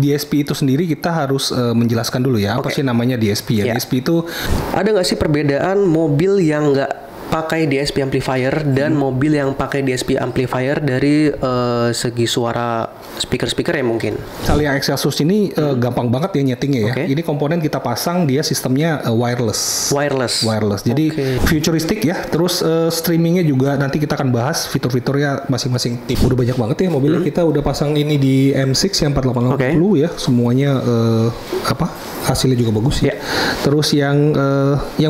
DSP itu sendiri kita harus menjelaskan dulu ya. Apa sih namanya DSP ya? DSP itu ada nggak sih perbedaan mobil yang nggak pakai DSP amplifier dan mobil yang pakai DSP amplifier dari segi suara speaker ya mungkin? Misalnya Excelsus ini gampang banget ya nyetingnya ya. Ini komponen kita pasang dia sistemnya wireless. Jadi futuristik ya. Terus streamingnya juga nanti kita akan bahas fitur-fiturnya masing-masing tipe. Udah banyak banget ya mobilnya. Kita udah pasang ini di M6 yang 4880 ya. Semuanya hasilnya juga bagus ya. Terus yang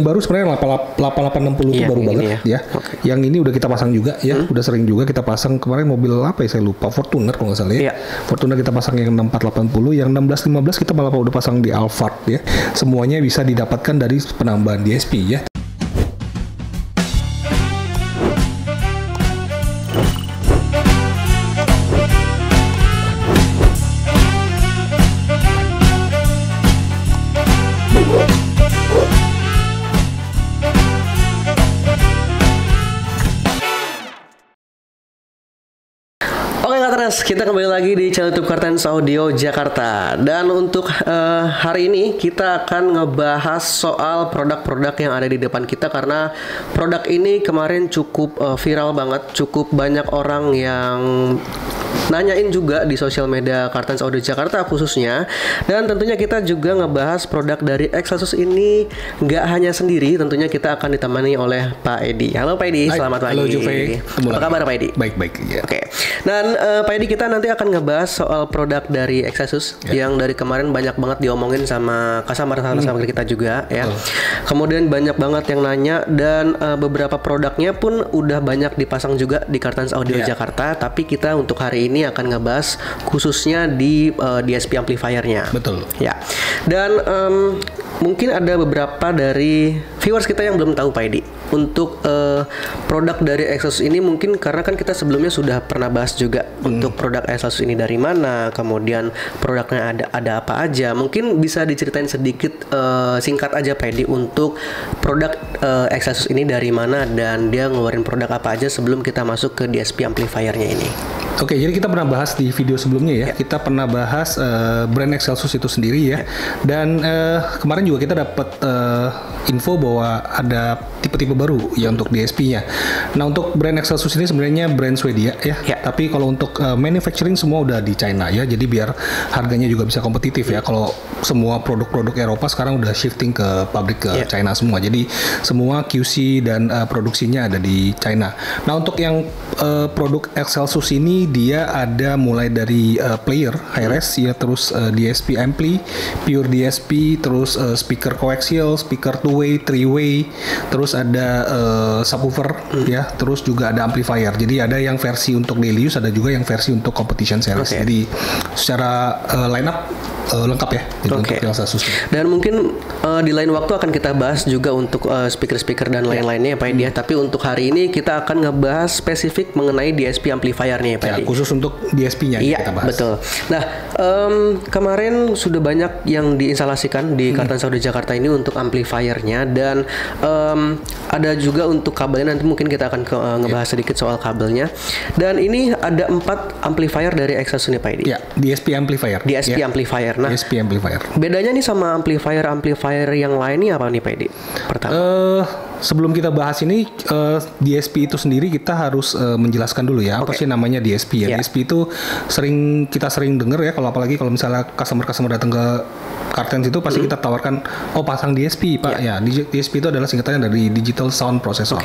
baru sebenarnya 8860 itu baru banget ya. Yang ini udah kita pasang juga ya. Udah sering juga kita pasang. Kemarin mobil apa ya saya lupa, Fortuner kalau nggak salah ya. Fortuner kita pasang yang 6480, yang 1615 kita malah udah pasang di Alphard ya. Semuanya bisa didapatkan dari penambahan DSP ya. Kita kembali lagi di channel YouTube Kartens Audio Jakarta. Dan untuk hari ini kita akan ngebahas soal produk-produk yang ada di depan kita, karena produk ini kemarin cukup viral banget, cukup banyak orang yang nanyain juga di sosial media Kartens Audio Jakarta khususnya. Dan tentunya kita juga ngebahas produk dari Excelsus ini nggak hanya sendiri, tentunya kita akan ditemani oleh Pak Edi. Halo Pak Edi, selamat pagi. Halo Juve. Apa kabar Pak Edi? Baik-baik ya. Dan Pak Edi, kita nanti akan ngebahas soal produk dari Excelsus yang dari kemarin banyak banget diomongin sama customer kita juga ya. Kemudian banyak banget yang nanya, dan beberapa produknya pun udah banyak dipasang juga di Kartens Audio Jakarta. Tapi kita untuk hari ini akan ngebahas khususnya di DSP amplifiernya. Betul. Ya. Dan mungkin ada beberapa dari viewers kita yang belum tahu Pak Edi untuk produk dari Excelsus ini, mungkin karena kan kita sebelumnya sudah pernah bahas juga untuk produk Excelsus ini dari mana, kemudian produknya ada apa aja. Mungkin bisa diceritain sedikit singkat aja Pak Edi untuk produk Excelsus ini dari mana dan dia ngeluarin produk apa aja sebelum kita masuk ke DSP amplifiernya ini. Oke, jadi kita pernah bahas di video sebelumnya ya. Kita pernah bahas brand Excelsus itu sendiri ya. Dan kemarin juga kita dapat info bahwa ada tipe-tipe baru ya untuk DSP-nya. Nah, untuk brand Excelsus ini sebenarnya brand Swedia ya. Tapi kalau untuk manufacturing semua udah di China ya. Jadi biar harganya juga bisa kompetitif ya. Kalau semua produk-produk Eropa sekarang udah shifting ke pabrik ke China semua. Jadi semua QC dan produksinya ada di China. Nah, untuk yang produk Excelsus ini dia ada mulai dari player high-res ya, terus DSP ampli, pure DSP, terus speaker coaxial, speaker two-way, three-way, terus ada subwoofer ya, terus juga ada amplifier. Jadi ada yang versi untuk daily use, ada juga yang versi untuk competition series. Jadi secara line up lengkap ya untuk Excelsus. Dan mungkin di lain waktu akan kita bahas juga untuk speaker-speaker dan lain-lainnya ya Pak Edi. Tapi untuk hari ini kita akan ngebahas spesifik mengenai DSP amplifiernya ya Pak Edi. Khusus untuk DSP-nya kita bahas. Betul. Nah, kemarin sudah banyak yang diinstalasikan di Kartens Audio Jakarta ini untuk amplifiernya, dan ada juga untuk kabelnya. Nanti mungkin kita akan ngebahas sedikit soal kabelnya. Dan ini ada 4 amplifier dari Excelsus ini Pak Edi. Ya, DSP amplifier. DSP amplifier. Nah, DSP amplifier. Bedanya nih sama amplifier yang lainnya apa nih Pak Edi? Pertama. Sebelum kita bahas ini, DSP itu sendiri kita harus menjelaskan dulu ya. Apa sih namanya DSP ya? DSP itu kita sering dengar ya, apalagi kalau misalnya customer datang ke Kartens itu pasti kita tawarkan, pasang DSP Pak. Ya, DSP itu adalah singkatannya dari Digital Sound Processor.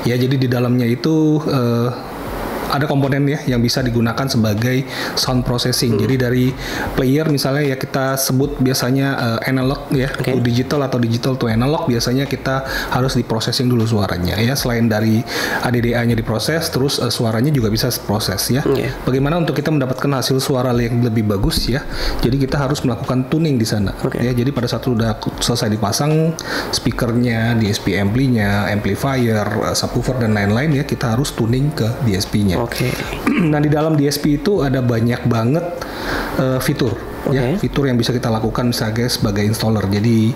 Ya, jadi di dalamnya itu ada komponen ya yang bisa digunakan sebagai sound processing. Jadi dari player misalnya ya kita sebut biasanya analog ya, to digital atau digital to analog, biasanya kita harus diprocessing dulu suaranya ya. Selain dari ADDA-nya diproses, terus suaranya juga bisa proses ya. Bagaimana untuk kita mendapatkan hasil suara yang lebih bagus ya? Jadi kita harus melakukan tuning di sana ya. Jadi pada saat sudah selesai dipasang speakernya, DSP ampli-nya, amplifier, subwoofer dan lain-lain ya, kita harus tuning ke DSP-nya. Nah, di dalam DSP itu ada banyak banget fitur ya, fitur yang bisa kita lakukan misalnya sebagai installer. Jadi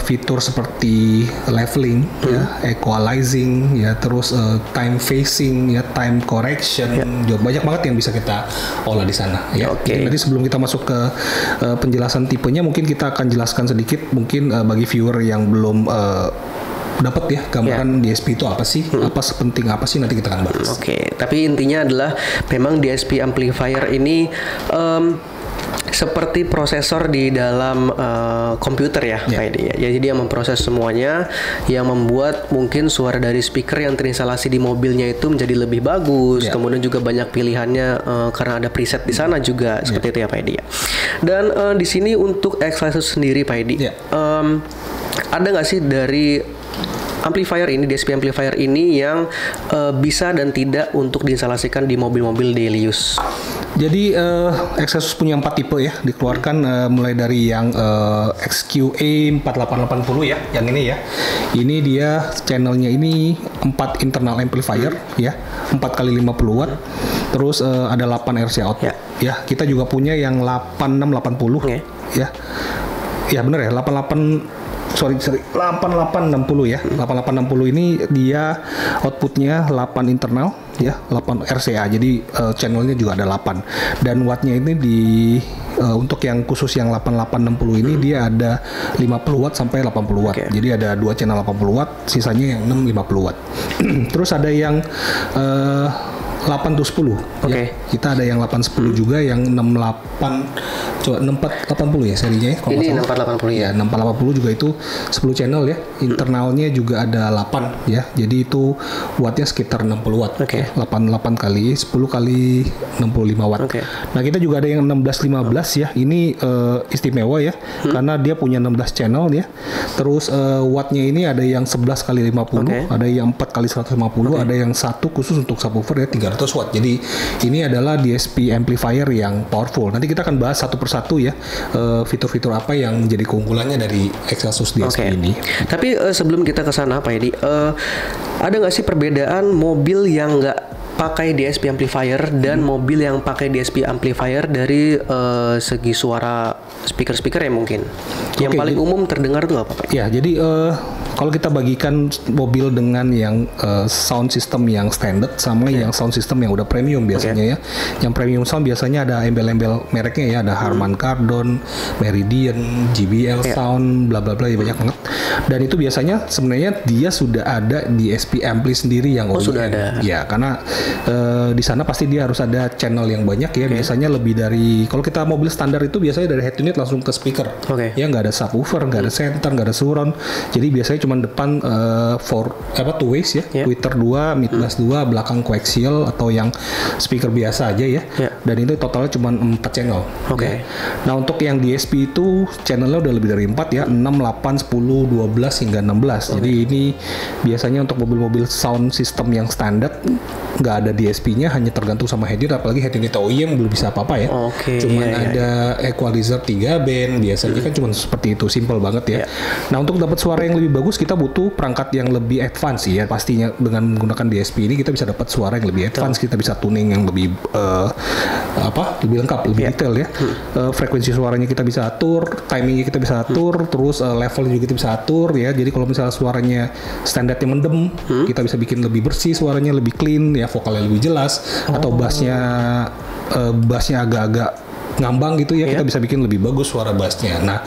fitur seperti leveling, ya, equalizing, ya, terus time phasing, ya, time correction, banyak banget yang bisa kita olah di sana. Ya. Jadi sebelum kita masuk ke penjelasan tipenya, mungkin kita akan jelaskan sedikit, mungkin bagi viewer yang belum dapat ya gambaran DSP itu apa sih, apa sepenting apa sih, nanti kita akan bahas. Tapi intinya adalah memang DSP amplifier ini seperti prosesor di dalam komputer ya, Pak Edi. Jadi dia memproses semuanya, yang membuat mungkin suara dari speaker yang terinstalasi di mobilnya itu menjadi lebih bagus. Kemudian juga banyak pilihannya karena ada preset di sana juga, seperti itu ya, Pak Edi. Dan di sini untuk Excelsus sendiri, Pak Edi, ada nggak sih dari amplifier ini, DSP amplifier ini yang bisa dan tidak untuk diinstalasikan di mobil-mobil daily use? Jadi Excelsus punya 4 tipe ya, dikeluarkan mulai dari yang XQA 4880 ya, yang ini ya. Ini dia channelnya ini 4 internal amplifier ya, 4 kali 50 watt. Terus ada 8 RCA output ya. Kita juga punya yang 8680 ya. Ya benar ya, 8860 ya. 8860 ini dia outputnya 8 internal ya, 8 RCA. Jadi channelnya juga ada 8. Dan wattnya ini untuk yang khusus yang 8860 ini dia ada 50 watt sampai 80 watt. Jadi ada 2 channel 80 watt, sisanya yang 650 watt. Terus ada yang 8-10 ya. Kita ada yang 810 juga, yang 6480 ya serinya ya. Ini 6480 ya. 6480 juga itu 10 channel ya. Internalnya juga ada 8 ya. Jadi itu wattnya sekitar 60 watt. 88 kali 10 kali 65 watt. Nah, kita juga ada yang 1615 ya. Ini istimewa ya. Karena dia punya 16 channel ya. Terus wattnya ini ada yang 11 kali 50, ada yang 4 kali 150, ada yang satu khusus untuk subwoofer ya 300 watt. Jadi ini adalah DSP amplifier yang powerful. Nanti kita akan bahas satu persatu ya fitur-fitur apa yang menjadi keunggulannya dari Excelsus DSP ini. Tapi sebelum kita ke sana, Pak Edi, ada nggak sih perbedaan mobil yang nggak pakai DSP amplifier dan mobil yang pakai DSP amplifier dari segi suara speaker-speaker ya mungkin? Yang paling umum terdengar tuh apa, Pak? Ya, jadi kalau kita bagikan mobil dengan yang sound system yang standard sama yang sound system yang udah premium biasanya ya. Yang premium sound biasanya ada embel-embel mereknya ya, ada Harman Kardon, Meridian, JBL Sound, bla bla bla, ya banyak banget. Dan itu biasanya sebenarnya dia sudah ada DSP ampli sendiri yang OEM. Sudah ada. Ya, karena di sana pasti dia harus ada channel yang banyak ya. Biasanya lebih dari, kalau kita mobil standar itu biasanya dari head unit langsung ke speaker. Ya, nggak ada subwoofer, nggak ada center, nggak ada surround. Jadi biasanya cuma depan two ways ya, tweeter 2, midbass 2, belakang coaxial atau yang speaker biasa aja ya. Dan itu totalnya cuma 4 channel. Ya. Nah, untuk yang DSP itu channelnya udah lebih dari 4 ya, 6, 8, 10, 12 hingga 16. Jadi ini biasanya untuk mobil-mobil sound system yang standar nggak ada DSP-nya, hanya tergantung sama head unit, apalagi head unit OEM belum bisa apa-apa ya. Cuman ada equalizer 3 band, biasanya kan cuma seperti itu, simple banget ya. Nah, untuk dapat suara yang lebih bagus kita butuh perangkat yang lebih advance ya. Pastinya dengan menggunakan DSP ini kita bisa dapat suara yang lebih advance, kita bisa tuning yang lebih lebih lengkap, lebih detail ya. Frekuensi suaranya kita bisa atur, timingnya kita bisa atur, terus levelnya juga kita bisa atur ya. Jadi kalau misalnya suaranya standarnya mendem, kita bisa bikin lebih bersih, suaranya lebih clean ya, vokalnya lebih jelas, atau bassnya agak-agak ngambang gitu ya, kita bisa bikin lebih bagus suara bassnya. Nah,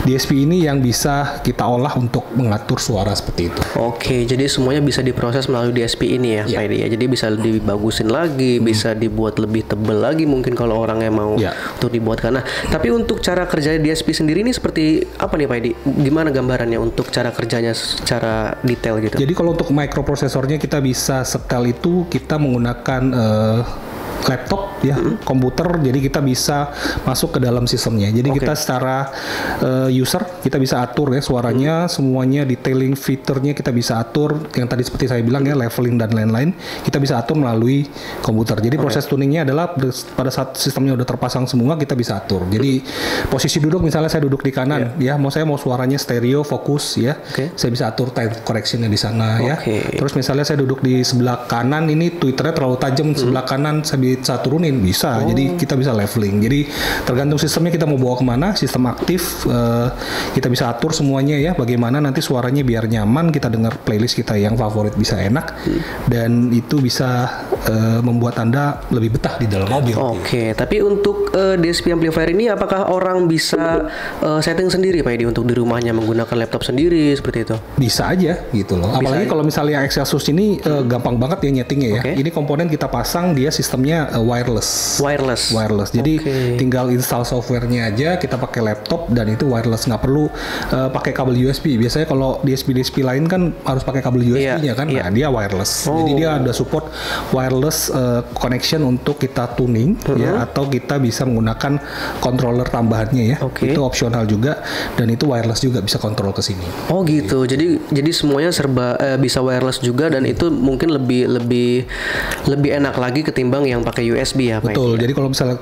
DSP ini yang bisa kita olah untuk mengatur suara seperti itu. Jadi semuanya bisa diproses melalui DSP ini ya, Pak Edi ya. Jadi bisa dibagusin lagi, bisa dibuat lebih tebal lagi mungkin kalau orangnya mau untuk dibuatkan. Nah, tapi untuk cara kerja DSP sendiri ini seperti apa nih, Pak Edi? Gimana gambarannya untuk cara kerjanya secara detail gitu? Jadi kalau untuk microprosesornya kita bisa setel itu kita menggunakan laptop ya, komputer, jadi kita bisa masuk ke dalam sistemnya. Jadi kita secara user kita bisa atur ya suaranya, semuanya detailing fiturnya kita bisa atur, yang tadi seperti saya bilang ya, leveling dan lain-lain kita bisa atur melalui komputer. Jadi proses tuningnya adalah pada saat sistemnya udah terpasang semua kita bisa atur. Jadi posisi duduk, misalnya saya duduk di kanan ya, saya mau suaranya stereo fokus ya, saya bisa atur time correctionnya di sana ya. Terus misalnya saya duduk di sebelah kanan, ini tweeternya terlalu tajam sebelah kanan, saya bisa turunin, bisa. Jadi kita bisa leveling. Jadi tergantung sistemnya kita mau bawa kemana, sistem aktif kita bisa atur semuanya ya. Bagaimana nanti suaranya biar nyaman, kita dengar playlist kita yang favorit bisa enak dan itu bisa membuat Anda lebih betah di dalam mobil. Oke, tapi untuk DSP amplifier ini apakah orang bisa setting sendiri Pak Edi untuk di rumahnya menggunakan laptop sendiri seperti itu? Bisa aja gitu loh. Apalagi kalau misalnya Excelsus ini gampang banget ya nyetingnya ya. Ini komponen kita pasang, dia sistemnya wireless. Jadi tinggal install softwarenya aja, kita pakai laptop dan itu wireless, nggak perlu pakai kabel USB. Biasanya kalau DSP lain kan harus pakai kabel USB-nya kan. Nah, dia wireless. Jadi dia ada support wireless connection untuk kita tuning ya, atau kita bisa menggunakan controller tambahannya ya. Itu opsional juga dan itu wireless juga, bisa kontrol ke sini. Oh gitu. Jadi semuanya serba bisa wireless juga dan itu mungkin lebih enak lagi ketimbang yang pakai USB ya Pak. Betul. Jadi kalau misalnya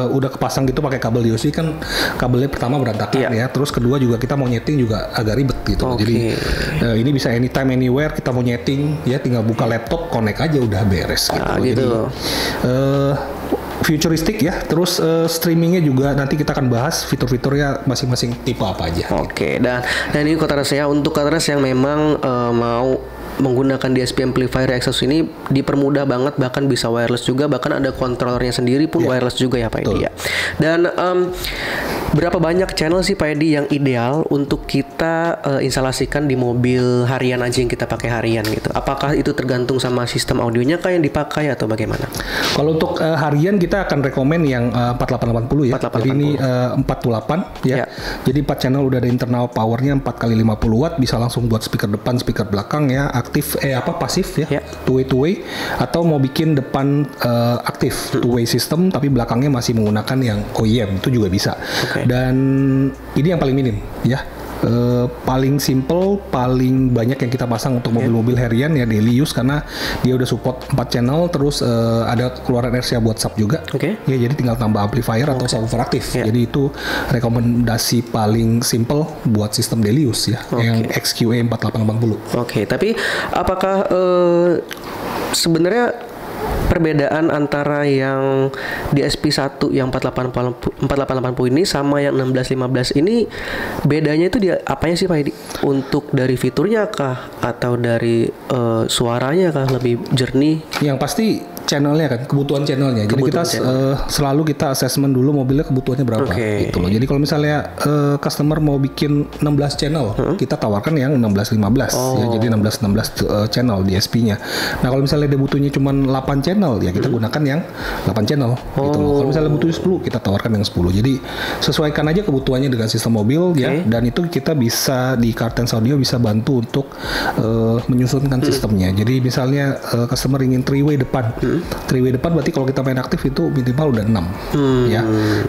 udah kepasang gitu pakai kabel USB kan kabelnya pertama berantakan ya. Terus kedua juga kita mau nyeting juga agak ribet gitu. Jadi ini bisa anytime anywhere kita mau nyeting ya, tinggal buka laptop, connect aja udah beres gitu. Jadi futuristik ya. Terus streamingnya juga nanti kita akan bahas fitur-fiturnya masing-masing tipe apa aja. Dan ini Kotaras ya, untuk Kotaras yang memang mau menggunakan DSP amplifier Excelsus ini dipermudah banget, bahkan bisa wireless juga, bahkan ada kontrolernya sendiri pun wireless juga ya Pak Edi ya. Dan berapa banyak channel sih Pak Edi yang ideal untuk kita instalasikan di mobil harian aja yang kita pakai harian gitu? Apakah itu tergantung sama sistem audionya kah yang dipakai atau bagaimana? Kalau untuk harian kita akan rekomen yang 4880 ya. 4880. Jadi ini 48 ya. Jadi 4 channel udah ada internal powernya 4 kali 50 watt, bisa langsung buat speaker depan, speaker belakang ya, aktif pasif ya, two way atau mau bikin depan aktif two way system tapi belakangnya masih menggunakan yang OEM, itu juga bisa. Dan ini yang paling minim ya. Paling simple, paling banyak yang kita pasang untuk mobil-mobil harian ya, daily use, karena dia udah support 4 channel, terus ada keluaran RCA buat sub juga. Ya, jadi tinggal tambah amplifier atau subwoofer aktif. Jadi itu rekomendasi paling simple buat sistem daily use ya, yang XQA 4880. Tapi apakah sebenarnya perbedaan antara yang DSP1 yang 4880 ini sama yang 1615 ini, bedanya itu dia apanya sih Pak Edi? Untuk dari fiturnya kah atau dari suaranya kah lebih jernih? Yang pasti channelnya kan, kebutuhan channelnya. Jadi kita selalu kita assessment dulu mobilnya kebutuhannya berapa gitu loh. Jadi kalau misalnya customer mau bikin 16 channel, kita tawarkan yang 1615 ya. Jadi 16 channel DSP-nya. Nah, kalau misalnya dia butuhnya cuma 8 channel ya kita gunakan yang 8 channel gitu loh. Kalau misalnya butuhnya 10, kita tawarkan yang 10. Jadi sesuaikan aja kebutuhannya dengan sistem mobil ya, dan itu kita bisa di Cartens Audio bisa bantu untuk menyusunkan sistemnya. Jadi misalnya customer ingin 3-way depan. 3-way depan berarti kalau kita main aktif itu minimal udah 6 ya.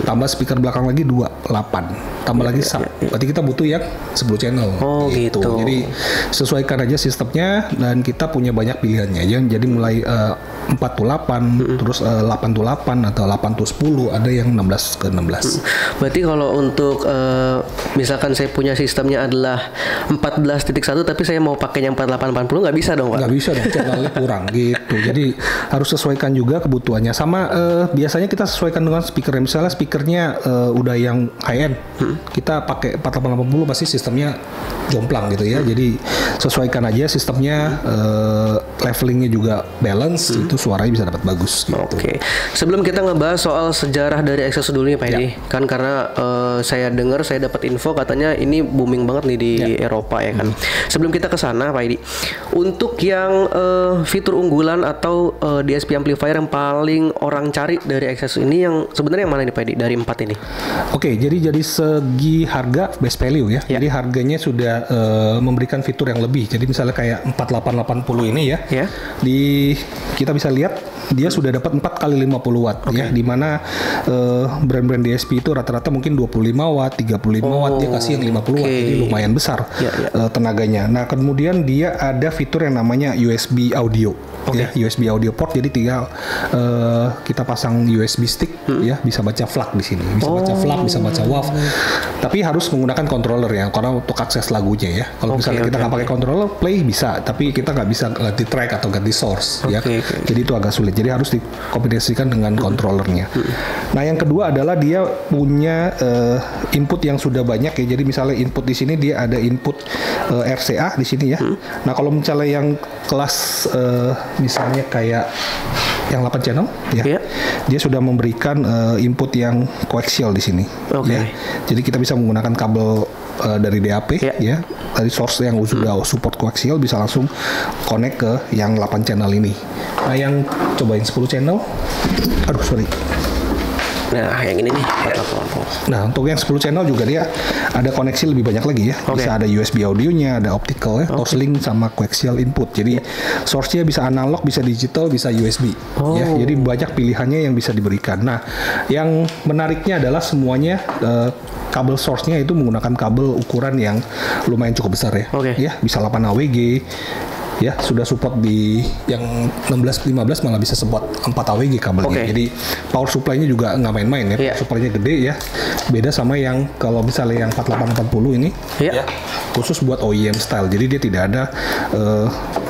Tambah speaker belakang lagi 2, 8. Tambah lagi sub. Berarti kita butuh yang 10 channel gitu. Jadi sesuaikan aja sistemnya dan kita punya banyak pilihannya ya. Jadi mulai 4 to 8, terus 8 to 8 atau 8 to 10, ada yang 16 ke 16. Berarti kalau untuk misalkan saya punya sistemnya adalah 14.1 tapi saya mau pakai yang 4880 nggak bisa dong Pak? Nggak bisa dong, channelnya kurang gitu. Jadi harus sesuaikan juga kebutuhannya. Sama biasanya kita sesuaikan dengan speaker. Misalnya speakernya udah yang high end, kita pakai 4880 pasti sistemnya jomplang gitu ya. Jadi sesuaikan aja sistemnya, levelingnya juga balance, itu suaranya bisa dapat bagus gitu. Sebelum kita ngebahas soal sejarah dari Excelsus dulu nih Pak Edi, kan karena saya dengar, saya dapat info katanya ini booming banget nih di Eropa ya kan. Sebelum kita ke sana Pak Edi, untuk yang fitur unggulan atau DSP amplifier yang paling orang cari dari Excelsus ini yang sebenarnya yang mana nih Pak Edi dari 4 ini? Jadi dari segi harga best value ya. Jadi harganya sudah memberikan fitur yang lebih. Jadi misalnya kayak 4880 ini ya. Kita bisa lihat dia sudah dapat 4 kali 50 watt ya, di mana brand-brand DSP itu rata-rata mungkin 25 watt, 35 watt, dia kasih yang 50 watt. Jadi lumayan besar tenaganya. Nah, kemudian dia ada fitur yang namanya USB audio. Ya, USB audio port, jadi tinggal kita pasang USB stick ya, bisa baca FLAC di sini, bisa baca FLAC, bisa baca WAV. Tapi harus menggunakan controller ya, karena untuk akses lagunya ya. Kalau misalnya kita nggak pakai controller, play bisa, tapi kita nggak bisa ganti track atau ganti source ya. Jadi Jadi itu agak sulit. Jadi harus dikombinasikan dengan controllernya. Nah, yang kedua adalah dia punya input yang sudah banyak ya. Jadi misalnya input di sini dia ada input RCA di sini ya. Nah, kalau misalnya yang kelas misalnya kayak yang 8 channel ya. Dia sudah memberikan input yang koaksial di sini. Ya. Jadi kita bisa menggunakan kabel dari DAP ya. Dari source yang sudah support koaksial bisa langsung connect ke yang 8 channel ini. Nah, yang cobain 10 channel. Aduh, sorry. Nah, yang ini nih. Nah, untuk yang 10 channel juga dia ada koneksi lebih banyak lagi ya. Bisa ada USB audionya, ada optical ya, Toslink sama coaxial input. Jadi source-nya bisa analog, bisa digital, bisa USB. Ya, jadi banyak pilihannya yang bisa diberikan. Nah, yang menariknya adalah semuanya kabel source-nya itu menggunakan kabel ukuran yang lumayan cukup besar ya. Ya, bisa 8 AWG. Ya, sudah support di yang 16-15 malah bisa support 4 AWG kabelnya. Jadi power supply-nya juga nggak main-main ya. Power supply-nya gede ya. Beda sama yang kalau misalnya yang 4840 ini ya, khusus buat OEM style. Jadi dia tidak ada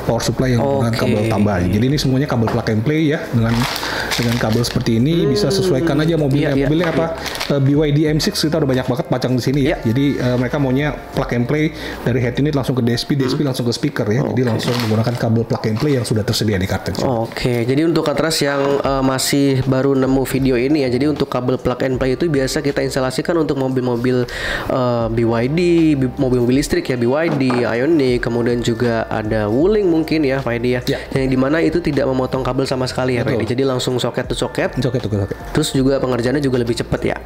power supply yang menggunakan kabel tambahan. Jadi ini semuanya kabel plug and play ya, dengan kabel seperti ini bisa sesuaikan aja mobilnya. Mobilnya apa? BYD M6 kita udah banyak banget pasang di sini ya. Jadi mereka maunya plug and play dari head unit langsung ke DSP, DSP langsung ke speaker ya. Jadi langsung menggunakan kabel plug and play yang sudah tersedia di karton. Jadi untuk Katras yang masih baru nemu video ini ya, jadi untuk kabel plug and play itu biasa kita instalasikan untuk mobil-mobil BYD, mobil-mobil listrik ya, BYD, Ioniq, kemudian juga ada Wuling mungkin ya, Pak Edi ya. Yang dimana itu tidak memotong kabel sama sekali ya, Pak Edi. Jadi langsung soket to soket. Terus juga pengerjaannya juga lebih cepat ya.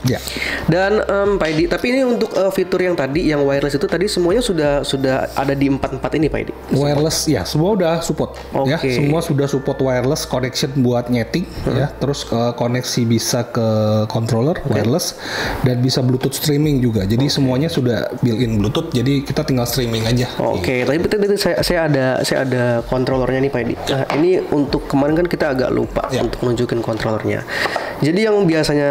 Dan Pak Edi, tapi ini untuk fitur yang tadi, yang wireless itu tadi semuanya sudah ada di 4 ini, Pak Edi. Wireless ya, semua udah support ya, semua sudah support wireless connection buat nyeting ya, terus koneksi bisa ke controller wireless dan bisa Bluetooth streaming juga. Jadi semuanya sudah built-in Bluetooth, jadi kita tinggal streaming aja. Tapi saya ada controllernya nih, Pak Edi. Nah, ini untuk kemarin kan kita agak lupa untuk nunjukin controllernya. Jadi yang biasanya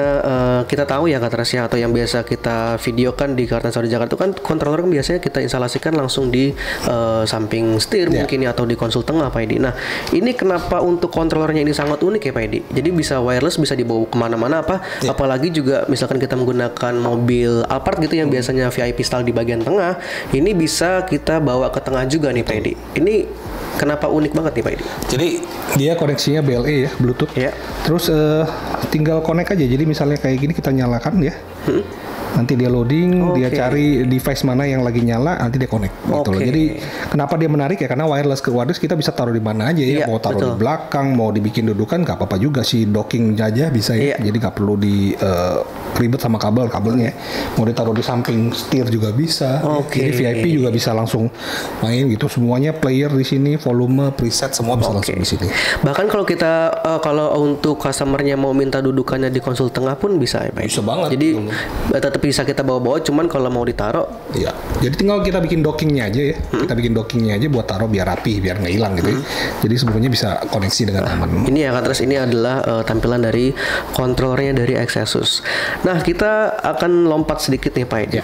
kita tahu ya Katras ya, atau yang biasa kita videokan di Kartan Saudi Jakarta itu kan controller kan biasanya kita instalasikan langsung di samping setir mungkin ya, atau di konsol tengah, Pak Edi. Nah, ini kenapa untuk controllernya ini sangat unik ya, Pak Edi? Jadi bisa wireless, bisa dibawa kemana-mana apalagi juga misalkan kita menggunakan mobil Alphard gitu yang biasanya VIP style di bagian tengah, ini bisa kita bawa ke tengah juga nih, Pak Edi. Ini kenapa unik banget nih, Pak Edi? Jadi dia koneksinya BLE ya, Bluetooth. Terus tinggal connect aja. Jadi misalnya kayak gini kita nyalakan ya. Nanti dia loading, dia cari device mana yang lagi nyala, nanti dia connect gitu loh. Jadi kenapa dia menarik ya? Karena wireless kita bisa taruh di mana aja ya. Mau taruh di belakang, mau dibikin dudukan nggak apa-apa juga sih, docking aja bisa ya. Jadi nggak perlu di ribet sama kabelnya. Mau ditaruh di samping setir juga bisa. Jadi VIP juga bisa langsung main gitu. Semuanya player di sini, volume, preset semua bisa langsung di sini. Bahkan kalau kita kalau untuk customernya mau minta dudukannya di konsol tengah pun bisa ya, Pak? Bisa banget. Jadi tetap bisa kita bawa-bawa, cuman kalau mau ditaruh jadi tinggal kita bikin dockingnya aja ya. Kita bikin dockingnya aja buat taruh biar rapi, biar nggak hilang gitu ya. Jadi semuanya bisa koneksi dengan aman. Ini ya Katras, ini adalah tampilan dari controllernya dari Excelsus. Nah, kita akan lompat sedikit nih, Pak Edi.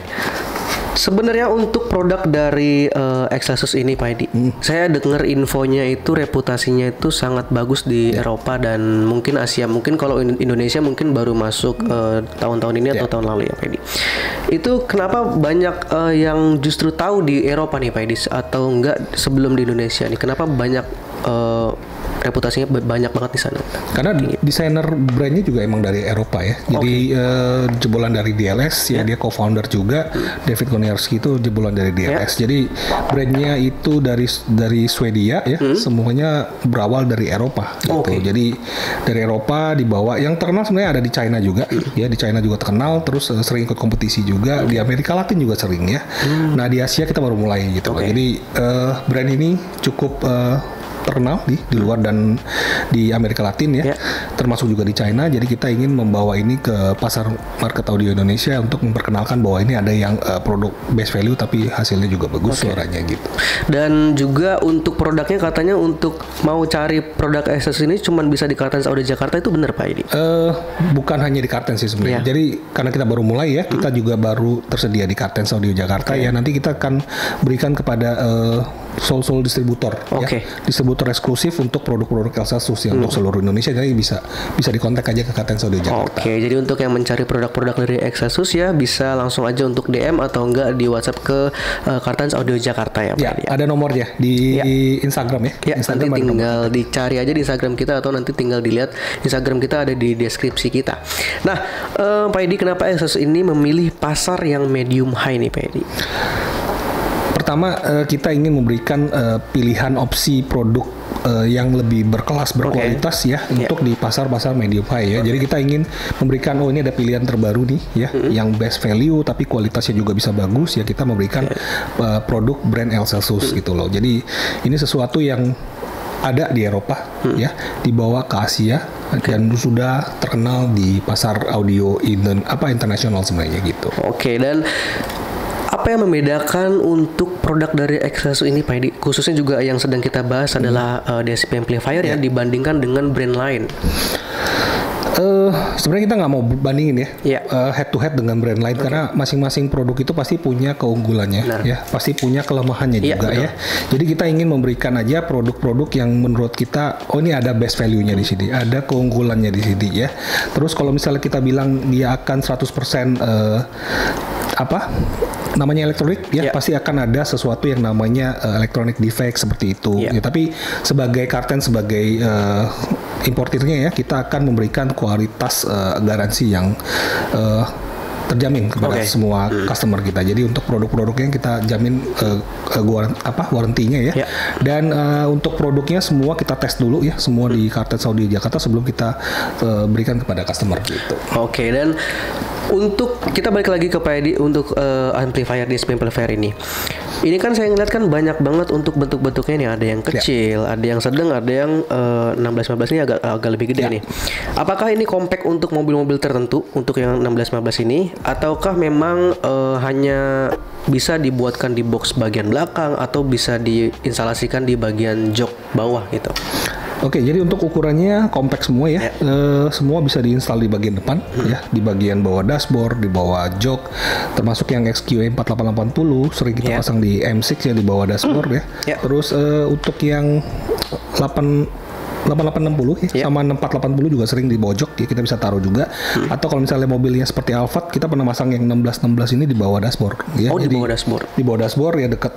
Sebenarnya untuk produk dari Excelsus ini, Pak Edi, saya dengar infonya itu reputasinya itu sangat bagus di Eropa dan mungkin Asia. Mungkin kalau Indonesia mungkin baru masuk tahun-tahun ini atau tahun lalu ya, Pak Edi. Itu kenapa banyak yang justru tahu di Eropa nih, Pak Edi, atau enggak sebelum di Indonesia nih? Kenapa banyak reputasinya banyak banget di sana? Karena desainer brandnya juga emang dari Eropa ya. Jadi jebolan dari DLS ya, dia co-founder juga. David Koniarski itu jebolan dari DLS. Jadi brandnya itu dari Swedia ya. Semuanya berawal dari Eropa gitu. Jadi dari Eropa dibawa. Yang terkenal sebenarnya ada di China juga. Ya, di China juga terkenal. Terus sering ikut kompetisi juga. Di Amerika Latin juga sering ya. Nah, di Asia kita baru mulai gitu. Jadi brand ini cukup terkenal di luar dan di Amerika Latin ya, termasuk juga di China. Jadi kita ingin membawa ini ke pasar market audio Indonesia untuk memperkenalkan bahwa ini ada yang produk best value tapi hasilnya juga bagus suaranya gitu. Dan juga untuk produknya katanya untuk mau cari produk Excelsus ini cuma bisa di Kartens Audio Jakarta, itu benar, Pak Edi? Bukan hanya di Kartens sih sebenarnya. Jadi karena kita baru mulai ya, kita juga baru tersedia di Kartens Audio Jakarta ya. Nanti kita akan berikan kepada sole distributor, ya, distributor eksklusif untuk produk-produk Elsasus yang untuk seluruh Indonesia. Jadi bisa dikontak aja ke Kartens Audio Jakarta. Oke, jadi untuk yang mencari produk-produk dari Elsasus ya bisa langsung aja untuk DM atau enggak di WhatsApp ke Kartens Audio Jakarta ya, Pak. Ya, ada nomornya di Instagram ya. Ya, Instagram nanti tinggal dicari aja di Instagram kita atau nanti tinggal dilihat Instagram kita ada di deskripsi kita. Nah, Pak Edi, kenapa Elsasus ini memilih pasar yang medium high nih, Pak Edi? Pertama, kita ingin memberikan pilihan opsi produk yang lebih berkelas, berkualitas ya untuk di pasar-pasar medium high ya. Jadi kita ingin memberikan ini ada pilihan terbaru nih ya, yang best value tapi kualitasnya juga bisa bagus ya. Kita memberikan produk brand Elsasus gitu loh. Jadi ini sesuatu yang ada di Eropa ya, dibawa ke Asia dan sudah terkenal di pasar audio internasional sebenarnya gitu. Oke, dan apa yang membedakan untuk produk dari Elsasus ini, Pak Edi? Khususnya juga yang sedang kita bahas adalah DSP amplifier ya, dibandingkan dengan brand lain. Sebenarnya kita nggak mau bandingin ya head to head dengan brand lain karena masing-masing produk itu pasti punya keunggulannya ya, pasti punya kelemahannya juga ya. Jadi kita ingin memberikan aja produk-produk yang menurut kita ini ada best value-nya di sini, ada keunggulannya di sini ya. Terus kalau misalnya kita bilang dia akan 100% namanya elektronik ya, pasti akan ada sesuatu yang namanya electronic defect seperti itu ya, tapi sebagai Kartens, sebagai importirnya ya, kita akan memberikan kualitas garansi yang terjamin kepada semua customer kita. Jadi untuk produk-produknya kita jamin warantinya ya. Dan untuk produknya semua kita tes dulu ya, semua di Kartens Audio Jakarta sebelum kita berikan kepada customer gitu. Oke, dan untuk kita balik lagi ke Pak Edi untuk amplifier DSP amplifier ini. Ini kan saya ngeliat kan banyak banget untuk bentuk-bentuknya nih, ada yang kecil, ada yang sedang, ada yang 16-15 ini agak lebih gede nih. Apakah ini compact untuk mobil-mobil tertentu untuk yang 16-15 ini, ataukah memang hanya bisa dibuatkan di box bagian belakang atau bisa diinstalasikan di bagian jok bawah gitu? Oke, jadi untuk ukurannya compact semua ya. Semua bisa diinstal di bagian depan ya, di bagian bawah dashboard, di bawah jok, termasuk yang XQA 4880 sering kita pasang di M6 ya, di bawah dashboard ya. Terus untuk yang 8860 ya, sama 6480 juga sering di bawah jok ya, kita bisa taruh juga. Atau kalau misalnya mobilnya seperti Alphard, kita pernah masang yang 1616 ini di bawah dashboard ya. Di bawah dashboard. Di bawah dashboard ya, dekat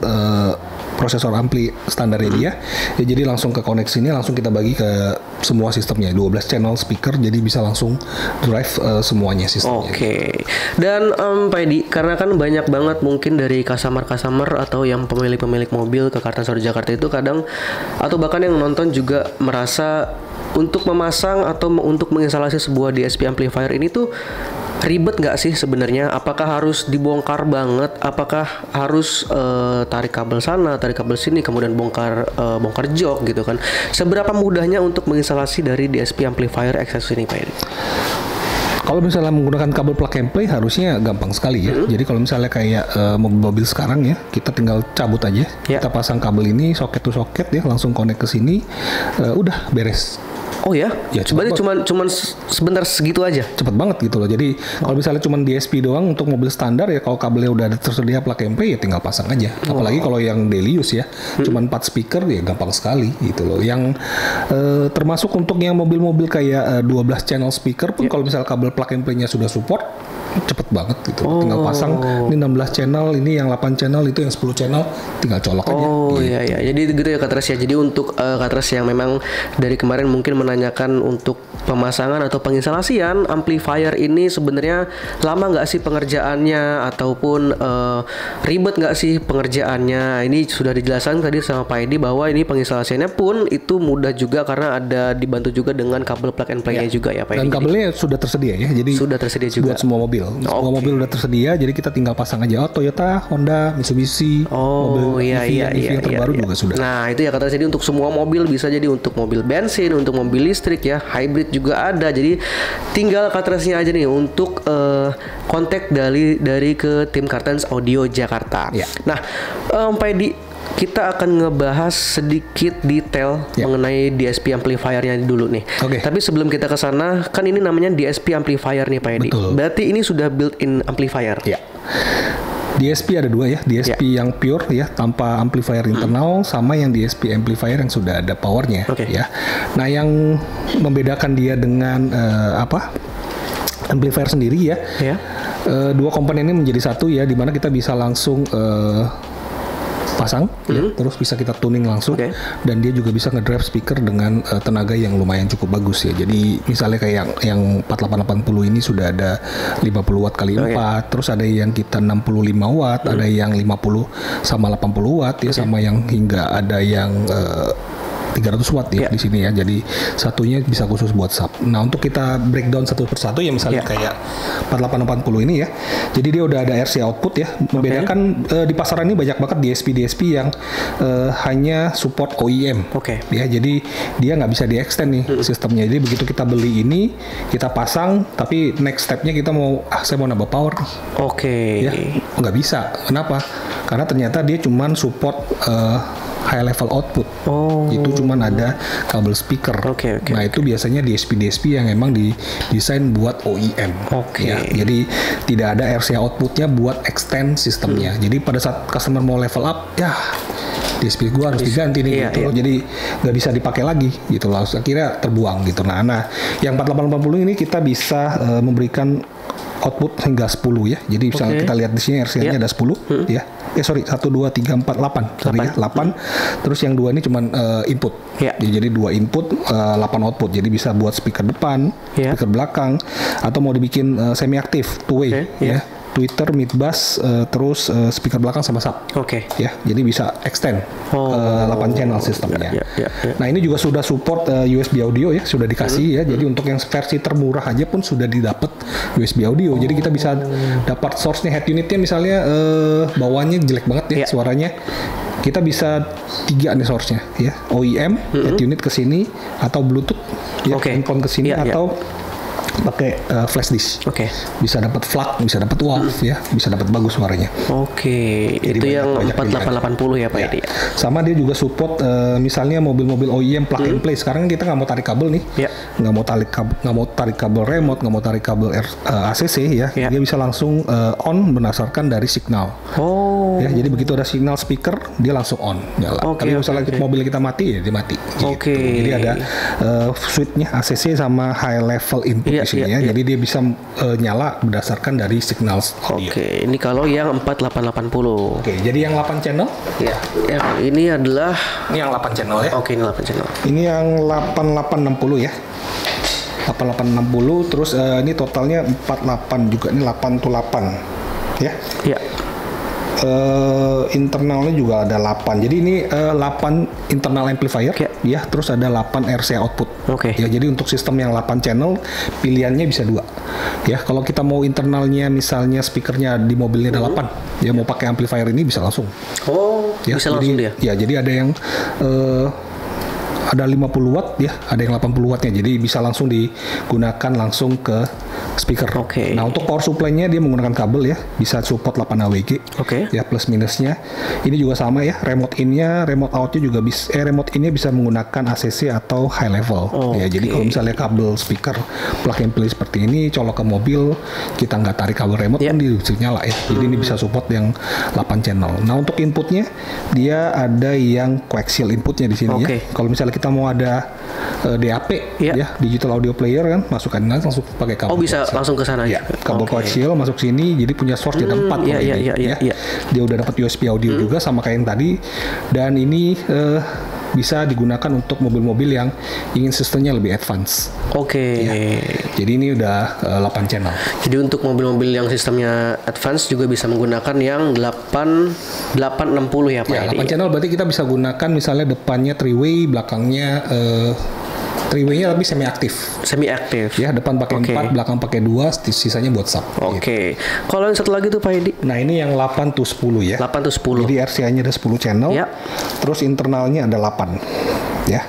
prosesor ampli standarnya dia. Ya, jadi langsung ke koneksi ini, langsung kita bagi ke semua sistemnya, 12 channel speaker, jadi bisa langsung drive semuanya sistemnya. Oke. Dan Pak Edi, karena kan banyak banget mungkin dari customer atau yang pemilik mobil ke Kartens Audio Jakarta itu kadang, atau bahkan yang nonton juga merasa untuk memasang atau untuk menginstalasi sebuah DSP amplifier ini tuh ribet nggak sih sebenarnya? Apakah harus dibongkar banget? Apakah harus tarik kabel sana, tarik kabel sini, kemudian bongkar jok gitu kan? Seberapa mudahnya untuk menginstalasi dari DSP amplifier Elsasus ini, Pak Edi? Kalau misalnya menggunakan kabel plug and play harusnya gampang sekali ya. Jadi kalau misalnya kayak mobil-mobil sekarang ya, kita tinggal cabut aja, kita pasang kabel ini soket to soket ya, langsung connect ke sini, udah beres. Oh ya? Sebenarnya cuman sebentar segitu aja. Cepet banget gitu loh. Jadi kalau misalnya cuma DSP doang untuk mobil standar ya, kalau kabelnya udah tersedia plug and play ya tinggal pasang aja. Apalagi kalau yang daily use ya, cuma 4 speaker ya gampang sekali gitu loh. Yang termasuk untuk yang mobil-mobil kayak 12 channel speaker pun kalau misalnya kabel plug and play-nya sudah support, cepet banget gitu. Tinggal pasang ini 16 channel, ini yang 8 channel, itu yang 10 channel, tinggal colok aja. Oh iya iya. Jadi gitu ya Katres ya. Jadi untuk Katres yang memang dari kemarin mungkin menanyakan untuk pemasangan atau penginstalasian amplifier ini sebenarnya lama nggak sih pengerjaannya ataupun ribet nggak sih pengerjaannya? Ini sudah dijelaskan tadi sama Pak Edi bahwa ini penginstalasiannya pun itu mudah juga karena ada dibantu juga dengan kabel plug and play-nya juga ya Pak Edi. Dan kabelnya sudah tersedia ya. Jadi sudah tersedia juga buat semua mobil. Semua mobil udah tersedia, jadi kita tinggal pasang aja. Toyota, Honda, Mitsubishi, mobil EV yang terbaru juga sudah. Nah itu ya kata jadi untuk semua mobil, bisa jadi untuk mobil bensin, untuk mobil listrik ya, hybrid juga ada. Jadi tinggal Katresnya aja nih untuk kontak dari ke tim Kartens Audio Jakarta. Nah Pak Edi, kita akan ngebahas sedikit detail mengenai DSP amplifiernya dulu nih. Tapi sebelum kita ke sana, kan ini namanya DSP amplifier nih Pak Edi. Berarti ini sudah built-in amplifier. DSP ada dua ya, DSP yang pure ya tanpa amplifier internal, sama yang DSP amplifier yang sudah ada powernya ya. Nah yang membedakan dia dengan amplifier sendiri ya, dua komponen ini menjadi satu ya, dimana kita bisa langsung pasang ya, terus bisa kita tuning langsung, dan dia juga bisa ngedrive speaker dengan tenaga yang lumayan cukup bagus ya. Jadi misalnya kayak yang 4880 ini sudah ada 50 watt kali 4, terus ada yang kita 65 watt, ada yang 50 sama 80 watt ya, sama yang hingga ada yang 300 watt ya di sini ya. Jadi satunya bisa khusus buat sub. Nah, untuk kita breakdown satu persatu ya, misalnya kayak 4880 ini ya. Jadi dia udah ada RCA output ya. Membedakan di pasaran ini banyak banget DSP yang hanya support OEM. Ya, jadi dia nggak bisa di-extend nih sistemnya. Jadi begitu kita beli ini, kita pasang, tapi next stepnya kita mau saya mau nambah power. Ya, nggak bisa. Kenapa? Karena ternyata dia cuman support high level output. Itu cuman ada kabel speaker. Nah, itu biasanya DSP yang emang didesain buat OEM. Ya, jadi tidak ada RCA outputnya buat extend sistemnya. Jadi pada saat customer mau level up, ya DSP gua harus diganti nih gitu loh. Jadi nggak bisa dipakai lagi gitu loh. Akhirnya terbuang gitu. Nah, yang 4880 ini kita bisa memberikan output hingga 10 ya. Jadi misalnya kita lihat di sini RCA-nya ada 10 ya. 1, 2, 3, 4, 8. Sorry ya, 8. Terus yang 2 ini cuman input. Jadi 2 input, 8 output. Jadi bisa buat speaker depan, speaker belakang, atau mau dibikin semi aktif, two way ya. Twitter, mid bass, terus speaker belakang sama sub. Ya, jadi bisa extend 8 channel sistemnya. Nah, ini juga sudah support USB audio ya, sudah dikasih ya. Jadi untuk yang versi termurah aja pun sudah didapat USB audio. Jadi kita bisa dapat source-nya, head unitnya misalnya bawaannya jelek banget ya suaranya. Kita bisa 3 nih source-nya ya. OEM, head unit ke sini, atau Bluetooth ya, handphone ke sini, atau pakai flash disk. Bisa dapat FLAC, bisa dapat WAV ya, bisa dapat bagus suaranya. Itu yang 4880 ya Pak Edi. Sama dia juga support misalnya mobil-mobil OEM plug and play. Sekarang kita nggak mau tarik kabel nih, nggak mau tarik kabel remote, nggak mau tarik kabel ACC ya. Dia bisa langsung on berdasarkan dari signal. Ya, jadi begitu ada signal speaker, dia langsung on nyala. Tapi misalnya mobil kita mati ya dia mati. Gitu. Jadi ada switch-nya ACC sama high level input di sini ya. Jadi dia bisa nyala berdasarkan dari signal audio. Ini kalau yang 4880. Jadi yang 8 channel? Ini adalah yang 8 channel ya. Ini 8 channel. Ini yang 8860 ya. 8860, terus ini totalnya 48 juga, ini 8 to 8 ya. Internalnya juga ada 8. Jadi ini 8 internal amplifier ya, terus ada 8 RCA output. Ya, jadi untuk sistem yang 8 channel pilihannya bisa 2. Ya, kalau kita mau internalnya misalnya speakernya di mobilnya ada 8, ya mau pakai amplifier ini bisa langsung. Ya, bisa langsung dia. Ya, jadi ada yang ada 50 watt ya, ada yang 80 wattnya, jadi bisa langsung digunakan langsung ke speaker. Nah, untuk power supply-nya dia menggunakan kabel ya, bisa support 8 AWG. Ya, plus minusnya. Ini juga sama ya, remote in-nya, remote out-nya juga bisa, remote in-nya bisa menggunakan ACC atau high level. Ya, jadi kalau misalnya kabel speaker plug and play seperti ini, colok ke mobil, kita nggak tarik kabel remote kan dia bisa nyala ya. Jadi ini bisa support yang 8 channel. Nah, untuk inputnya dia ada yang coaxial inputnya di sini ya. Kalau misalnya kita mau ada DAP ya, digital audio player kan, masukkan langsung pakai kabel. Bisa langsung ke sana ya. Kabel coaxial masuk sini, jadi punya source ada 4 Dia udah dapat USB audio juga sama kayak yang tadi, dan ini bisa digunakan untuk mobil-mobil yang ingin sistemnya lebih advance. Jadi ini udah 8 channel. Jadi untuk mobil-mobil yang sistemnya advance juga bisa menggunakan yang 860 ya Pak. Ya, 8 channel berarti kita bisa gunakan misalnya depannya 3-way, belakangnya 3-way-nya tapi semi aktif. Ya, depan pakai 4, belakang pakai 2, sisanya buat sub. Gitu. Kalau yang satu lagi tuh Pak Edi? Nah, ini yang 8 to 10 ya. 8 to 10. Jadi RCA-nya ada 10 channel. Terus internalnya ada 8. Ya.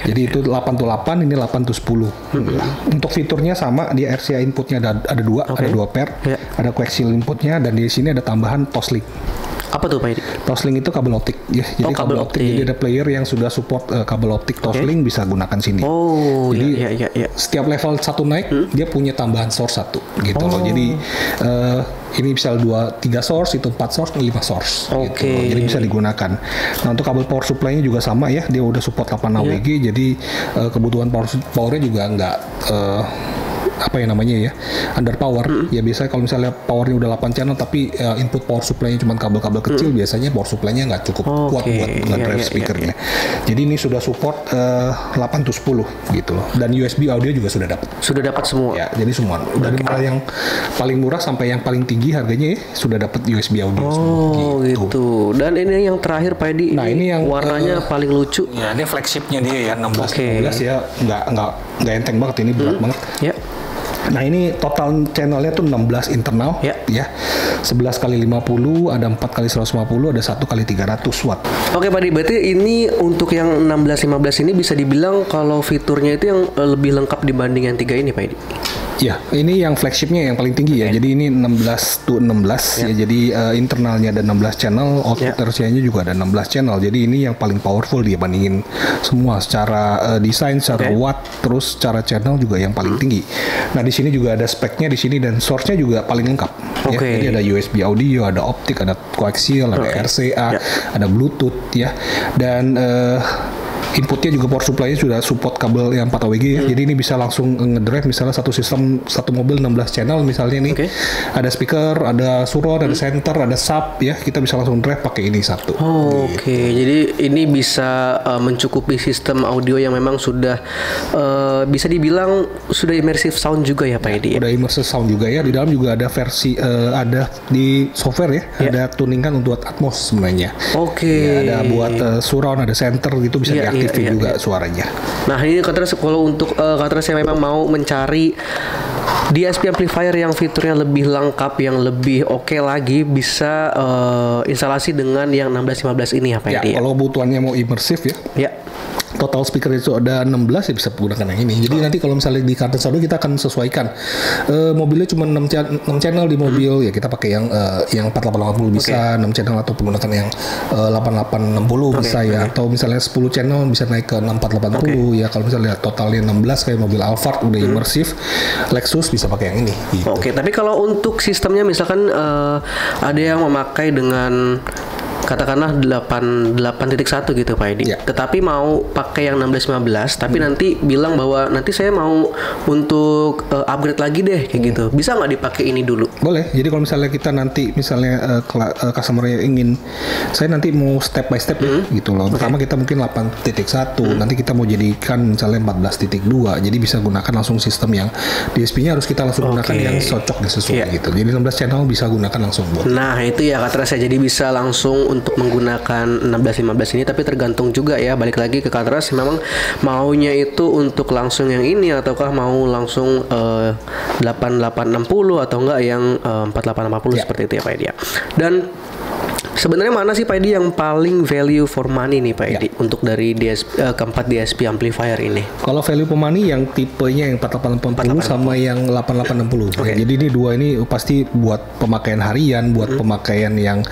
Jadi itu 8 to 8, ini 8 to 10. Untuk fiturnya sama, dia RCA inputnya ada 2, ada 2 pair. Ada coaxial inputnya, dan di sini ada tambahan Toslink. Apa tuh Pak Edi? Toslink itu kabel optik ya. Jadi kabel optik. Jadi ada player yang sudah support kabel optik Toslink, bisa gunakan sini. Jadi setiap level 1 naik dia punya tambahan source 1 gitu loh. Jadi ini bisa 2-3 source, itu 4 source, 5 source. Oke. Gitu. Jadi bisa digunakan. Nah untuk kabel power supply-nya juga sama ya, dia udah support 8 AWG, jadi kebutuhan powernya juga nggak apa ya namanya ya, under power. Ya biasanya kalau misalnya powernya udah 8 channel tapi input power supply-nya cuma kabel-kabel kecil, biasanya power supply-nya nggak cukup kuat buat nge-drive speakernya. Jadi ini sudah support 8-10 gitu loh. Dan USB audio juga sudah dapat. Sudah dapat semua. Ya, jadi semua. Dari mulai yang paling murah sampai yang paling tinggi harganya sudah dapat USB audio. Oh gitu. Dan ini yang terakhir Pak Edi. Nah ini yang warnanya paling lucu. Ya ini flagshipnya dia ya, 16-15 ya, nggak enteng banget, ini berat banget. Ya. Nah ini total channelnya tuh 16 internal ya. 11 kali 50, ada 4 kali 150, ada 1 kali 300 watt. Oke Pak Edi, berarti ini untuk yang 16-15 ini bisa dibilang kalau fiturnya itu yang lebih lengkap dibanding yang 3 ini Pak Edi? Ya, ini yang flagshipnya yang paling tinggi ya. Jadi ini 16-16 ya. Jadi internalnya ada 16 channel, output RCA-nya juga ada 16 channel. Jadi ini yang paling powerful dia bandingin semua secara desain, secara watt, terus secara channel juga yang paling tinggi. Nah, di sini juga ada speknya di sini dan source-nya juga paling lengkap. Ya. Jadi ada USB audio, ada optik, ada coaxial, ada RCA, ada Bluetooth ya. Dan inputnya juga power supply-nya sudah support kabel yang 4 AWG ya. Jadi ini bisa langsung ngedrive misalnya satu sistem, satu mobil 16 channel misalnya nih. Ada speaker, ada surround, ada center, ada sub ya. Kita bisa langsung drive pakai ini satu. Oke. Jadi ini bisa mencukupi sistem audio yang memang sudah bisa dibilang sudah immersive sound juga ya Pak Edi. Udah immersive sound juga ya. Di dalam juga ada versi ada di software ya. Ada tuningan untuk Atmos sebenarnya. Ya, ada buat surround, ada center gitu, bisa diaktifin juga suaranya. Nah ini Katras, kalau untuk Katras yang memang mau mencari DSP amplifier yang fiturnya lebih lengkap, yang lebih oke lagi, bisa instalasi dengan yang 16-15 ini ya Pak Edi. Kalau kebutuhannya mau immersif ya. Total speaker itu ada 16 ya, bisa menggunakan yang ini. Jadi nanti kalau misalnya di Kartens Audio kita akan sesuaikan mobilnya cuma 6 channel di mobil ya, kita pakai yang 4880 bisa 6 channel, atau menggunakan yang 8860 bisa ya, atau misalnya 10 channel bisa naik ke 6480 ya. Kalau misalnya totalnya 16 kayak mobil Alphard udah immersif, Lexus bisa pakai yang ini gitu. Tapi kalau untuk sistemnya misalkan ada yang memakai dengan katakanlah 8.1 gitu Pak Edi. Tetapi mau pakai yang 16-15, tapi nanti bilang bahwa nanti saya mau untuk upgrade lagi deh kayak gitu. Bisa nggak dipakai ini dulu? Boleh. Jadi kalau misalnya kita nanti misalnya customer yang ingin saya nanti mau step by step ya, gitu loh. Pertama kita mungkin 8.1, nanti kita mau jadikan misalnya 14.2. Jadi bisa gunakan langsung sistem yang DSP-nya harus kita langsung gunakan yang cocok sesuai gitu. Jadi 16 channel bisa gunakan langsung buat. Nah, itu ya Katras, jadi bisa langsung untuk menggunakan 16-15 ini, tapi tergantung juga ya, balik lagi ke Katras memang maunya itu untuk langsung yang ini ataukah mau langsung 8860 atau enggak yang 4880 seperti itu ya Pak Edi ya. Dan sebenarnya mana sih Pak Edi yang paling value for money nih Pak Edi untuk dari keempat DSP amplifier ini? Kalau value for money yang tipenya yang 4880 sama yang 8860. Jadi ini dua ini pasti buat pemakaian harian, buat pemakaian yang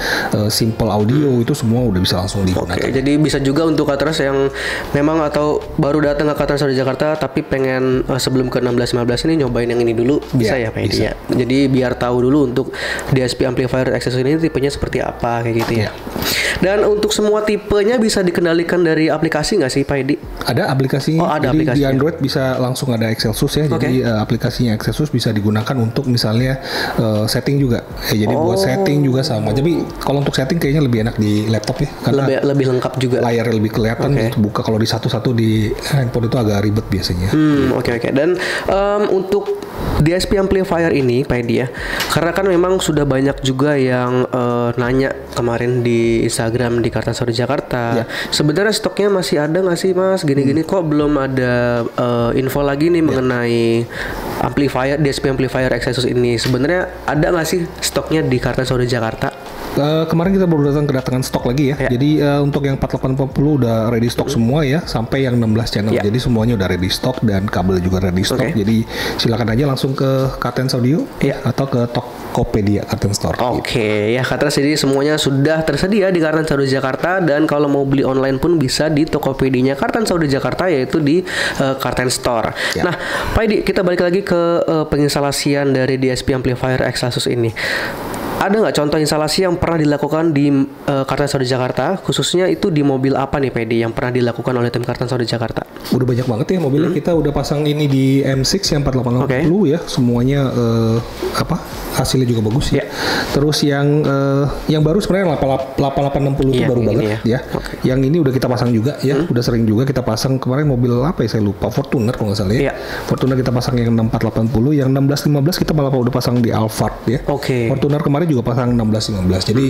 simple audio itu semua udah bisa langsung digunakan. Jadi bisa juga untuk Katras yang memang atau baru datang ke Katras di Jakarta tapi pengen sebelum ke 16-15 ini nyobain yang ini dulu, bisa ya Pak Edi ya. Jadi biar tahu dulu untuk DSP amplifier accessory ini tipenya seperti apa kayak gitu ya. Dan untuk semua tipenya bisa dikendalikan dari aplikasi nggak sih Pak Edi? Ada aplikasinya. Ada jadi aplikasinya. di Android bisa langsung ada Excelsus ya. Jadi aplikasinya Excelsus bisa digunakan untuk misalnya setting juga. Jadi buat setting juga sama. Tapi kalau untuk setting kayaknya lebih enak di laptop ya, karena lebih lengkap juga. Layar lebih kelihatan. Buka kalau di satu-satu di handphone itu agak ribet biasanya. Dan untuk DSP amplifier ini Pak Edi ya, karena kan memang sudah banyak juga yang nanya kemarin di Instagram di Kartens Audio Jakarta. Sebenarnya stoknya masih ada nggak sih Mas? Gini-gini kok belum ada info lagi nih mengenai amplifier DSP amplifier Excelsus ini. Sebenarnya ada nggak sih stoknya di Kartens Audio Jakarta? Kemarin kita baru kedatangan stok lagi ya. Jadi untuk yang 4840 udah ready stock semua ya, sampai yang 16 channel. Jadi semuanya udah ready stock dan kabel juga ready stock. Jadi silakan aja langsung ke Kartens Audio atau ke Tokopedia Kartens Store. Ya Katras, jadi semuanya sudah tersedia di Kartens Audio Jakarta, dan kalau mau beli online pun bisa di Tokopedia Kartens Audio Jakarta, yaitu di Kartens Store. Nah Pak Edi, kita balik lagi ke penginstalasian dari DSP amplifier Excelsus ini. ada nggak contoh instalasi yang pernah dilakukan di Kartan Saudi Jakarta, khususnya itu di mobil apa nih PD yang pernah dilakukan oleh tim Kartan Saudi Jakarta? Udah banyak banget ya mobilnya. Kita udah pasang ini di M6 yang 4880 ya, semuanya hasilnya juga bagus ya. Terus yang baru sebenarnya 8860 itu baru banget ya. Yang ini udah kita pasang juga ya, udah sering juga kita pasang. Kemarin mobil apa ya, saya lupa, Fortuner kalau nggak salah ya. Fortuner kita pasang yang 6480, yang 1615 kita malah udah pasang di Alphard ya. Fortuner kemarin juga pasang 1615. Jadi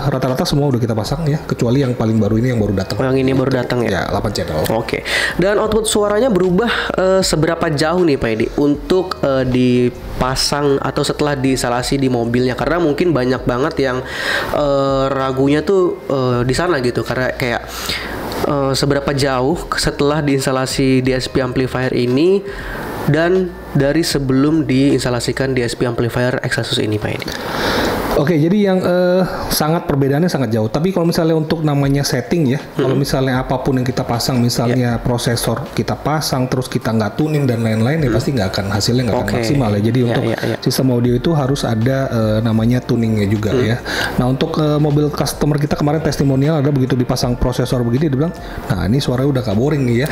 rata-rata semua udah kita pasang ya, kecuali yang paling baru ini yang baru datang. Yang ini baru datang ya. 8 channel. Dan output suaranya berubah seberapa jauh nih Pak Edi untuk dipasang atau setelah diinstalasi di mobilnya, karena mungkin banyak banget yang ragunya tuh di sana gitu, karena kayak seberapa jauh setelah diinstalasi DSP amplifier ini dan dari sebelum diinstalasikan DSP amplifier Excelsus ini Pak Edi. Jadi yang sangat perbedaannya sangat jauh. Tapi kalau misalnya untuk namanya setting ya, kalau misalnya apapun yang kita pasang, misalnya prosesor kita pasang terus kita nggak tuning dan lain-lain, ya pasti nggak akan hasilnya nggak akan maksimal ya. Jadi untuk sistem audio itu harus ada namanya tuningnya juga ya. Nah untuk mobil customer kita kemarin testimonial ada begitu dipasang prosesor begini, dia bilang, nah ini suaranya udah gak boring nih ya.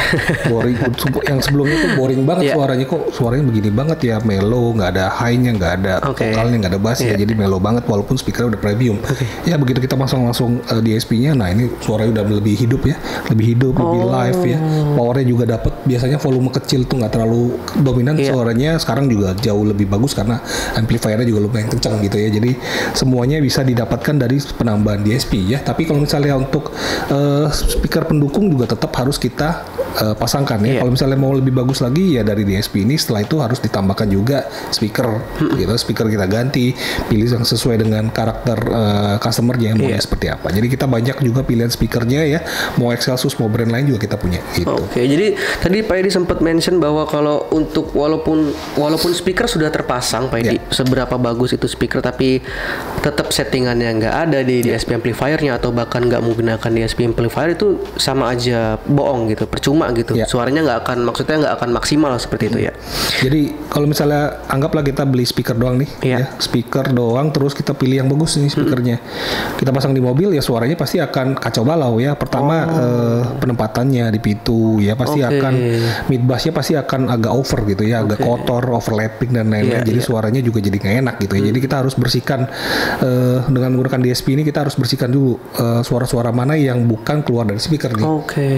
Boring. Yang sebelumnya tuh boring banget suaranya, kok suaranya begini banget ya, mellow, nggak ada high-nya, nggak ada vokalnya, nggak ada bassnya, jadi mellow banget. Walaupun speaker udah premium. Ya begitu kita pasang langsung DSP-nya, nah ini suaranya udah lebih hidup ya, lebih live ya. Powernya juga dapat. Biasanya volume kecil tuh nggak terlalu dominan suaranya, sekarang juga jauh lebih bagus karena amplifiernya juga lumayan kencang gitu ya. Jadi semuanya bisa didapatkan dari penambahan DSP ya. Tapi kalau misalnya untuk speaker pendukung juga tetap harus kita pasangkan ya. Kalau misalnya mau lebih bagus lagi ya dari DSP ini, setelah itu harus ditambahkan juga speaker gitu. Speaker kita ganti, pilih yang sesuai dengan karakter customer-nya mau seperti apa. Jadi kita banyak juga pilihan speakernya ya, mau Excelsus mau brand lain juga kita punya gitu. Jadi tadi Pak Edi sempat mention bahwa kalau untuk walaupun speaker sudah terpasang Pak Edi, seberapa bagus itu speaker tapi tetap settingannya nggak ada di DSP amplifiernya atau bahkan nggak menggunakan DSP amplifier, itu sama aja bohong gitu, percuma gitu. Suaranya maksudnya nggak akan maksimal seperti itu ya. Jadi kalau misalnya anggaplah kita beli speaker doang nih ya, speaker doang terus kita pilih yang bagus nih speakernya, kita pasang di mobil ya suaranya pasti akan kacau balau ya. Pertama penempatannya di pitu ya pasti akan mid bassnya pasti akan agak over gitu ya, agak kotor, overlapping dan lain-lain. Jadi suaranya juga jadi nggak enak gitu ya. Jadi kita harus bersihkan dengan menggunakan DSP ini, kita harus bersihkan dulu suara-suara mana yang bukan keluar dari speaker nih.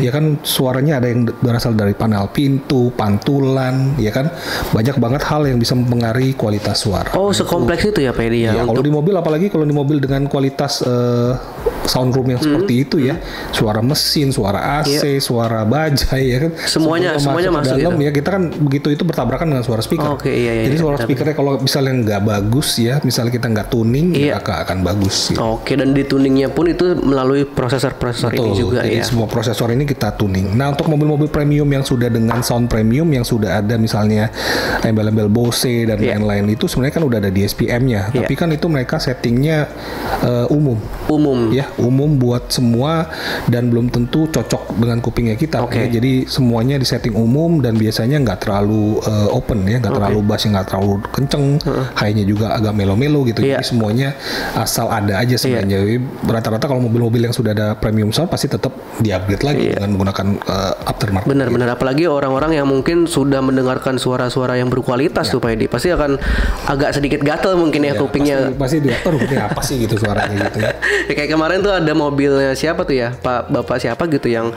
Ya kan suaranya ada yang berasal dari panel pintu, pantulan ya kan, banyak banget hal yang bisa mempengaruhi kualitas suara. Sekompleks itu ya Pak Edi ya. Kalau di mobil, apalagi kalau di mobil dengan kualitas soundroom yang seperti itu ya, suara mesin, suara AC, suara bajai ya kan, semuanya masuk dalam gitu. Ya kita kan begitu itu bertabrakan dengan suara speaker. Jadi suara speakernya kalau misalnya nggak bagus ya, misalnya kita nggak tuning, ya akan bagus. Gitu. Dan di tuningnya pun itu melalui prosesor ini juga jadi ya. semua prosesor ini kita tuning. Nah untuk mobil-mobil premium yang sudah dengan sound premium, yang sudah ada misalnya embel-embel Bose dan lain-lain, itu sebenarnya kan udah ada DSP-M-nya. Tapi kan itu mereka settingnya umum ya, umum buat semua dan belum tentu cocok dengan kupingnya kita. Jadi semuanya di setting umum dan biasanya nggak terlalu open ya, nggak terlalu bassnya nggak terlalu kenceng, high-nya juga agak melo-melo gitu. Jadi semuanya asal ada aja sebenarnya. Jadi rata-rata kalau mobil-mobil yang sudah ada premium sound pasti tetap di-upgrade lagi dengan menggunakan aftermarket. Benar-benar, apalagi orang-orang yang mungkin sudah mendengarkan suara-suara yang berkualitas tuh Pak Edi, pasti akan agak sedikit gatel mungkin ya kupingnya. Pasti dia, ini apa sih gitu suaranya gitu ya. Kayak kemarin tuh ada mobilnya siapa tuh ya, bapak siapa gitu yang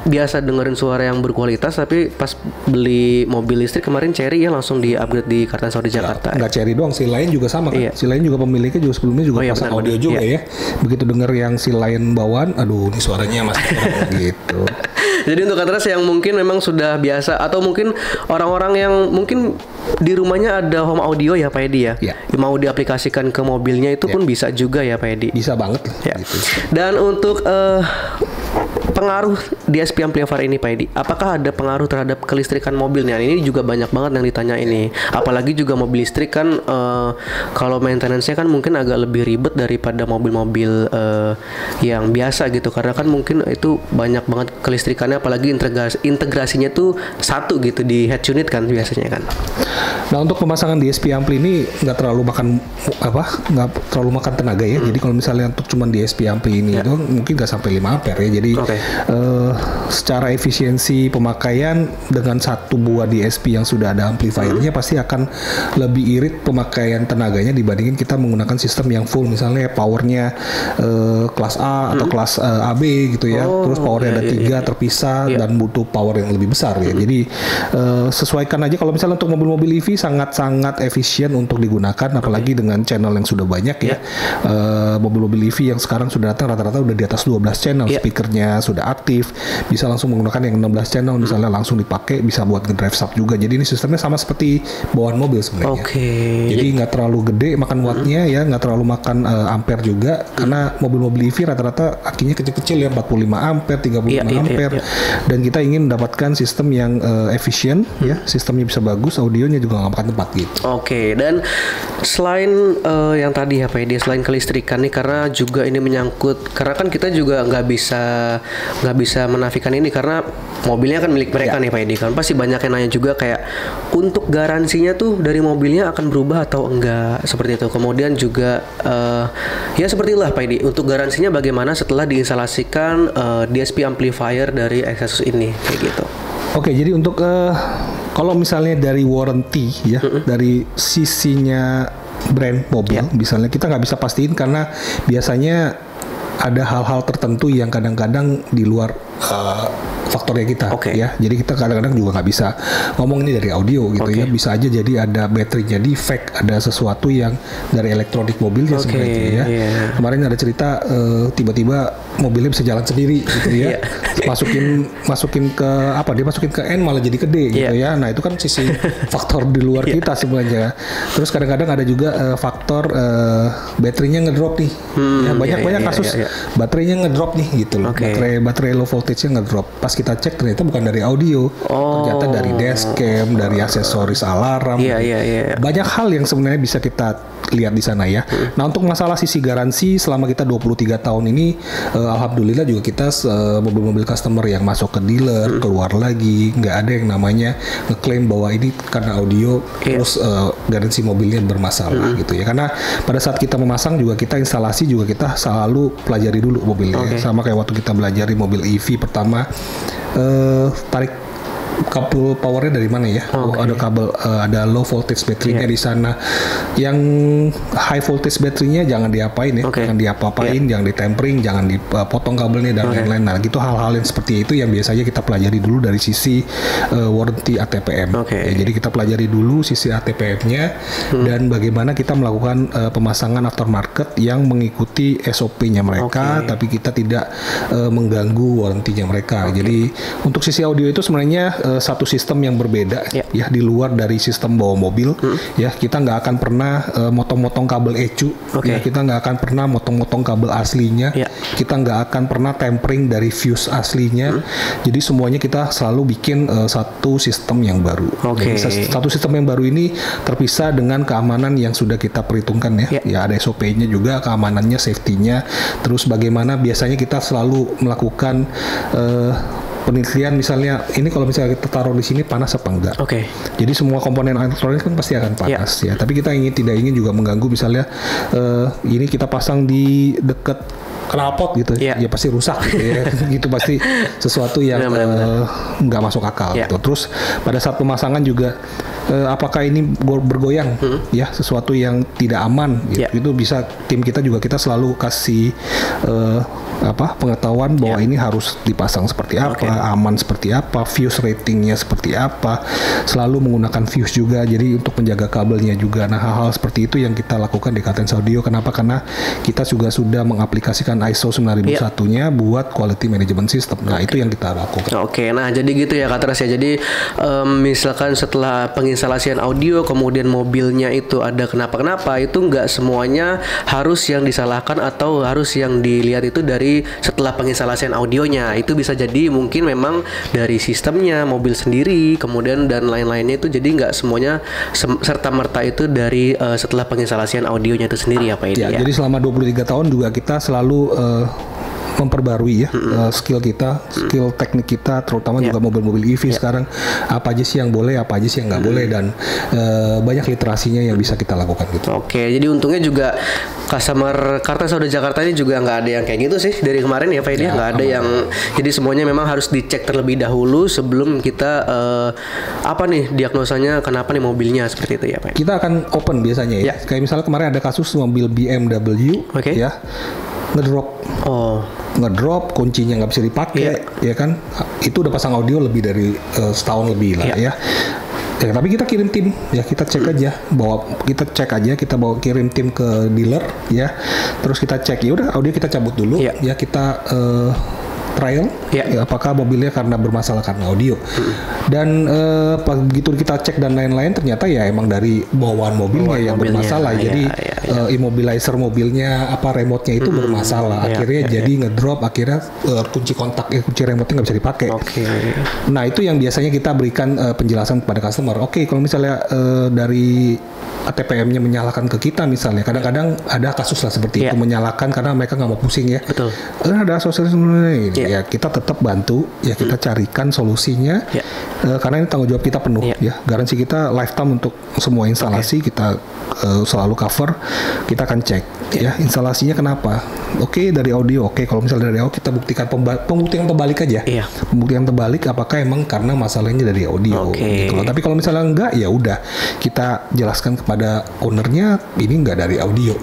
biasa dengerin suara yang berkualitas, tapi pas beli mobil listrik kemarin Cherry ya langsung di-upgrade di Kartan Saudi Jakarta. Nggak Cherry doang, si lain juga sama kan. Si lain juga pemiliknya juga sebelumnya juga pasang audio juga ya. Begitu denger yang si lain bawaan, aduh ini suaranya masih gitu. Jadi untuk Katras yang mungkin memang sudah biasa, atau mungkin orang-orang yang mungkin di rumahnya ada home audio ya Pak Edi ya, mau diaplikasikan ke mobilnya itu pun bisa juga ya Pak Edi. Bisa banget gitu. Dan untuk pengaruh DSP amplifier ini Pak Edi, apakah ada pengaruh terhadap kelistrikan mobil nih? Ini juga banyak banget yang ditanya ini. Apalagi juga mobil listrik kan kalau maintenance-nya kan mungkin agak lebih ribet daripada mobil-mobil yang biasa gitu. Karena kan mungkin itu banyak banget kelistrikannya, apalagi integrasinya tuh satu gitu di head unit kan biasanya kan. Nah, untuk pemasangan DSP ampli ini nggak terlalu makan tenaga ya. Jadi kalau misalnya untuk cuman DSP ampli ini itu mungkin nggak sampai 5 ampere ya. Jadi secara efisiensi pemakaian dengan satu buah DSP yang sudah ada amplifiernya pasti akan lebih irit pemakaian tenaganya dibandingin kita menggunakan sistem yang full, misalnya powernya kelas A atau kelas AB gitu ya. Terus powernya ada 3 terpisah dan butuh power yang lebih besar ya. Jadi sesuaikan aja. Kalau misalnya untuk mobil-mobil EV sangat-sangat efisien untuk digunakan, apalagi dengan channel yang sudah banyak ya. Mobil-mobil EV yang sekarang sudah datang rata-rata udah di atas 12 channel, speakernya sudah aktif, bisa langsung menggunakan yang 16 channel misalnya langsung dipakai, bisa buat ngedrive sub juga. Jadi ini sistemnya sama seperti bawaan mobil sebenarnya. Jadi nggak terlalu gede makan wattnya ya, nggak terlalu makan ampere juga, karena mobil-mobil EV rata-rata akinya kecil-kecil ya, 45 ampere, 35 ampere. Dan kita ingin mendapatkan sistem yang efisien ya, sistemnya bisa bagus, audionya juga nggak makan tempat gitu. Dan selain yang tadi ya Pak Edi, selain kelistrikan nih, karena juga ini menyangkut, karena kan kita juga nggak bisa menafikan ini karena mobilnya kan milik mereka nih Pak Edi kan. Pasti banyak yang nanya juga kayak untuk garansinya tuh dari mobilnya akan berubah atau enggak, seperti itu. Kemudian juga ya seperti itulah Pak Edi, untuk garansinya bagaimana setelah diinstalasikan DSP amplifier dari Excelsus ini kayak gitu. Oke, jadi untuk kalau misalnya dari warranty ya, dari sisinya brand mobil, misalnya kita nggak bisa pastiin karena biasanya ada hal-hal tertentu yang kadang-kadang di luar faktornya kita ya. Jadi kita kadang-kadang juga nggak bisa ngomong ini dari audio gitu ya. Bisa aja jadi ada baterainya defect, ada sesuatu yang dari elektronik mobilnya sebenarnya ya. Kemarin ada cerita tiba-tiba mobilnya bisa jalan sendiri gitu ya. masukin ke dia masukin ke N malah jadi gede gitu ya. Nah, itu kan sisi faktor di luar kita sebenarnya. Terus kadang-kadang ada juga faktor baterainya ngedrop nih. Ya, banyak kasus baterainya ngedrop nih gitu loh. Baterai low voltage-nya ngedrop. Pas kita cek ternyata bukan dari audio, ternyata dari dashcam, dari aksesoris alarm. Banyak hal yang sebenarnya bisa kita lihat di sana ya. Nah, untuk masalah sisi garansi selama kita 23 tahun ini, alhamdulillah juga kita mobil-mobil customer yang masuk ke dealer, keluar lagi, nggak ada yang namanya ngeklaim bahwa ini karena audio terus garansi mobilnya bermasalah gitu ya. Karena pada saat kita memasang juga, kita instalasi juga, kita selalu pelajari dulu mobilnya. Sama kayak waktu kita belajar mobil EV pertama, tarik kabel powernya dari mana ya? Ada kabel, ada low voltage baterainya di sana. Yang high voltage baterainya jangan diapain ya, jangan diapa-apain, jangan ditempering, jangan dipotong kabelnya dan lain-lain. Nah, gitu hal-hal yang seperti itu yang biasanya kita pelajari dulu dari sisi warranty ATPM. Ya, jadi kita pelajari dulu sisi ATPM-nya dan bagaimana kita melakukan pemasangan aftermarket yang mengikuti SOP-nya mereka, tapi kita tidak mengganggu warranty-nya mereka. Jadi untuk sisi audio itu sebenarnya satu sistem yang berbeda ya, di luar dari sistem bawa mobil ya. Kita nggak akan pernah motong-motong kabel ECU ya, kita nggak akan pernah motong-motong kabel aslinya, kita nggak akan pernah tempering dari fuse aslinya. Jadi semuanya kita selalu bikin satu sistem yang baru. Satu sistem yang baru ini terpisah dengan keamanan yang sudah kita perhitungkan ya. Ya, ada SOP-nya juga, keamanannya, safety-nya. Terus bagaimana biasanya kita selalu melakukan penelitian, misalnya ini kalau misalnya kita taruh di sini panas apa enggak. Jadi semua komponen elektronik kan pasti akan panas ya. Tapi kita tidak ingin juga mengganggu, misalnya ini kita pasang di dekat knalpot gitu, ya pasti rusak gitu ya. Gitu pasti sesuatu yang nggak masuk akal gitu. Terus pada saat pemasangan juga apakah ini bergoyang ya, sesuatu yang tidak aman gitu. Itu bisa tim kita juga, kita selalu kasih pengetahuan bahwa ini harus dipasang seperti apa, aman seperti apa, fuse ratingnya seperti apa, selalu menggunakan fuse juga, jadi untuk menjaga kabelnya juga. Nah, hal-hal seperti itu yang kita lakukan di Katens Audio. Kenapa? Karena kita juga sudah mengaplikasikan ISO 9001-nya buat quality management system. Nah, itu yang kita lakukan. Nah jadi gitu ya Kak Teras ya. Jadi misalkan setelah penginstalasian audio, kemudian mobilnya itu ada kenapa-kenapa, itu nggak semuanya harus yang disalahkan atau harus yang dilihat itu dari setelah penginstalasian audionya. Itu bisa jadi mungkin memang dari sistemnya, mobil sendiri, kemudian dan lain-lainnya itu, jadi nggak semuanya serta-merta itu dari setelah penginstalasian audionya itu sendiri ya Pak Edi. Ya, jadi selama 23 tahun juga kita selalu memperbarui ya skill kita, skill teknik kita, terutama juga mobil-mobil EV sekarang, apa aja sih yang boleh, apa aja sih yang nggak boleh, dan banyak literasinya yang bisa kita lakukan gitu. Oke, jadi untungnya juga customer Kartan Saudio Jakarta ini juga nggak ada yang kayak gitu sih dari kemarin ya Pak Edi, nggak ada yang, jadi semuanya memang harus dicek terlebih dahulu sebelum kita apa nih diagnosanya, kenapa nih mobilnya seperti itu ya Pak Edi. Kita akan open biasanya ya, kayak misalnya kemarin ada kasus mobil BMW ya, ngedrop, kuncinya nggak bisa dipakai, ya kan? Itu udah pasang audio lebih dari setahun lebih lah ya. Ya, tapi kita kirim tim, ya kita cek aja, kita bawa kirim tim ke dealer, ya. Terus kita cek, ya udah audio kita cabut dulu, ya kita trial, apakah mobilnya karena bermasalah karena audio. Dan begitu kita cek dan lain-lain, ternyata ya emang dari bawaan mobilnya yang bermasalah. Jadi immobilizer mobilnya, remote-nya itu bermasalah. Akhirnya jadi ngedrop, akhirnya kunci remote-nya nggak bisa dipakai. Nah itu yang biasanya kita berikan penjelasan kepada customer. Oke, kalau misalnya dari ATPM-nya menyalahkan ke kita misalnya, kadang-kadang ada kasus lah seperti itu, menyalahkan karena mereka nggak mau pusing ya. Ada asosiasi ya kita tetap bantu, ya kita carikan solusinya, karena ini tanggung jawab kita penuh, ya garansi kita lifetime untuk semua instalasi, kita selalu cover, kita akan cek ya instalasinya kenapa. Oke, dari audio, kalau misalnya dari audio kita buktikan pembuktian terbalik aja, pembuktian terbalik apakah emang karena masalahnya dari audio gitu loh. Tapi kalau misalnya enggak, ya udah kita jelaskan kepada ownernya ini enggak dari audio.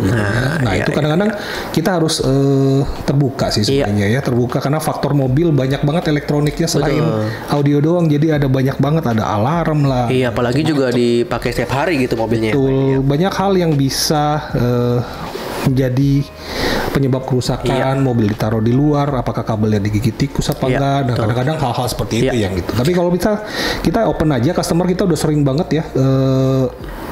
Nah itu kadang-kadang kita harus terbuka sih sebenarnya, ya terbuka, karena faktor mobil banyak banget elektroniknya selain audio doang, jadi ada banyak banget, ada alarm lah. Iya, apalagi juga dipakai setiap hari gitu mobilnya. Betul, banyak hal yang bisa menjadi penyebab kerusakan. Mobil ditaruh di luar, apakah kabelnya digigit tikus apa enggak. Nah kadang-kadang hal-hal seperti itu yang gitu. Tapi kalau kita open aja, customer kita udah sering banget ya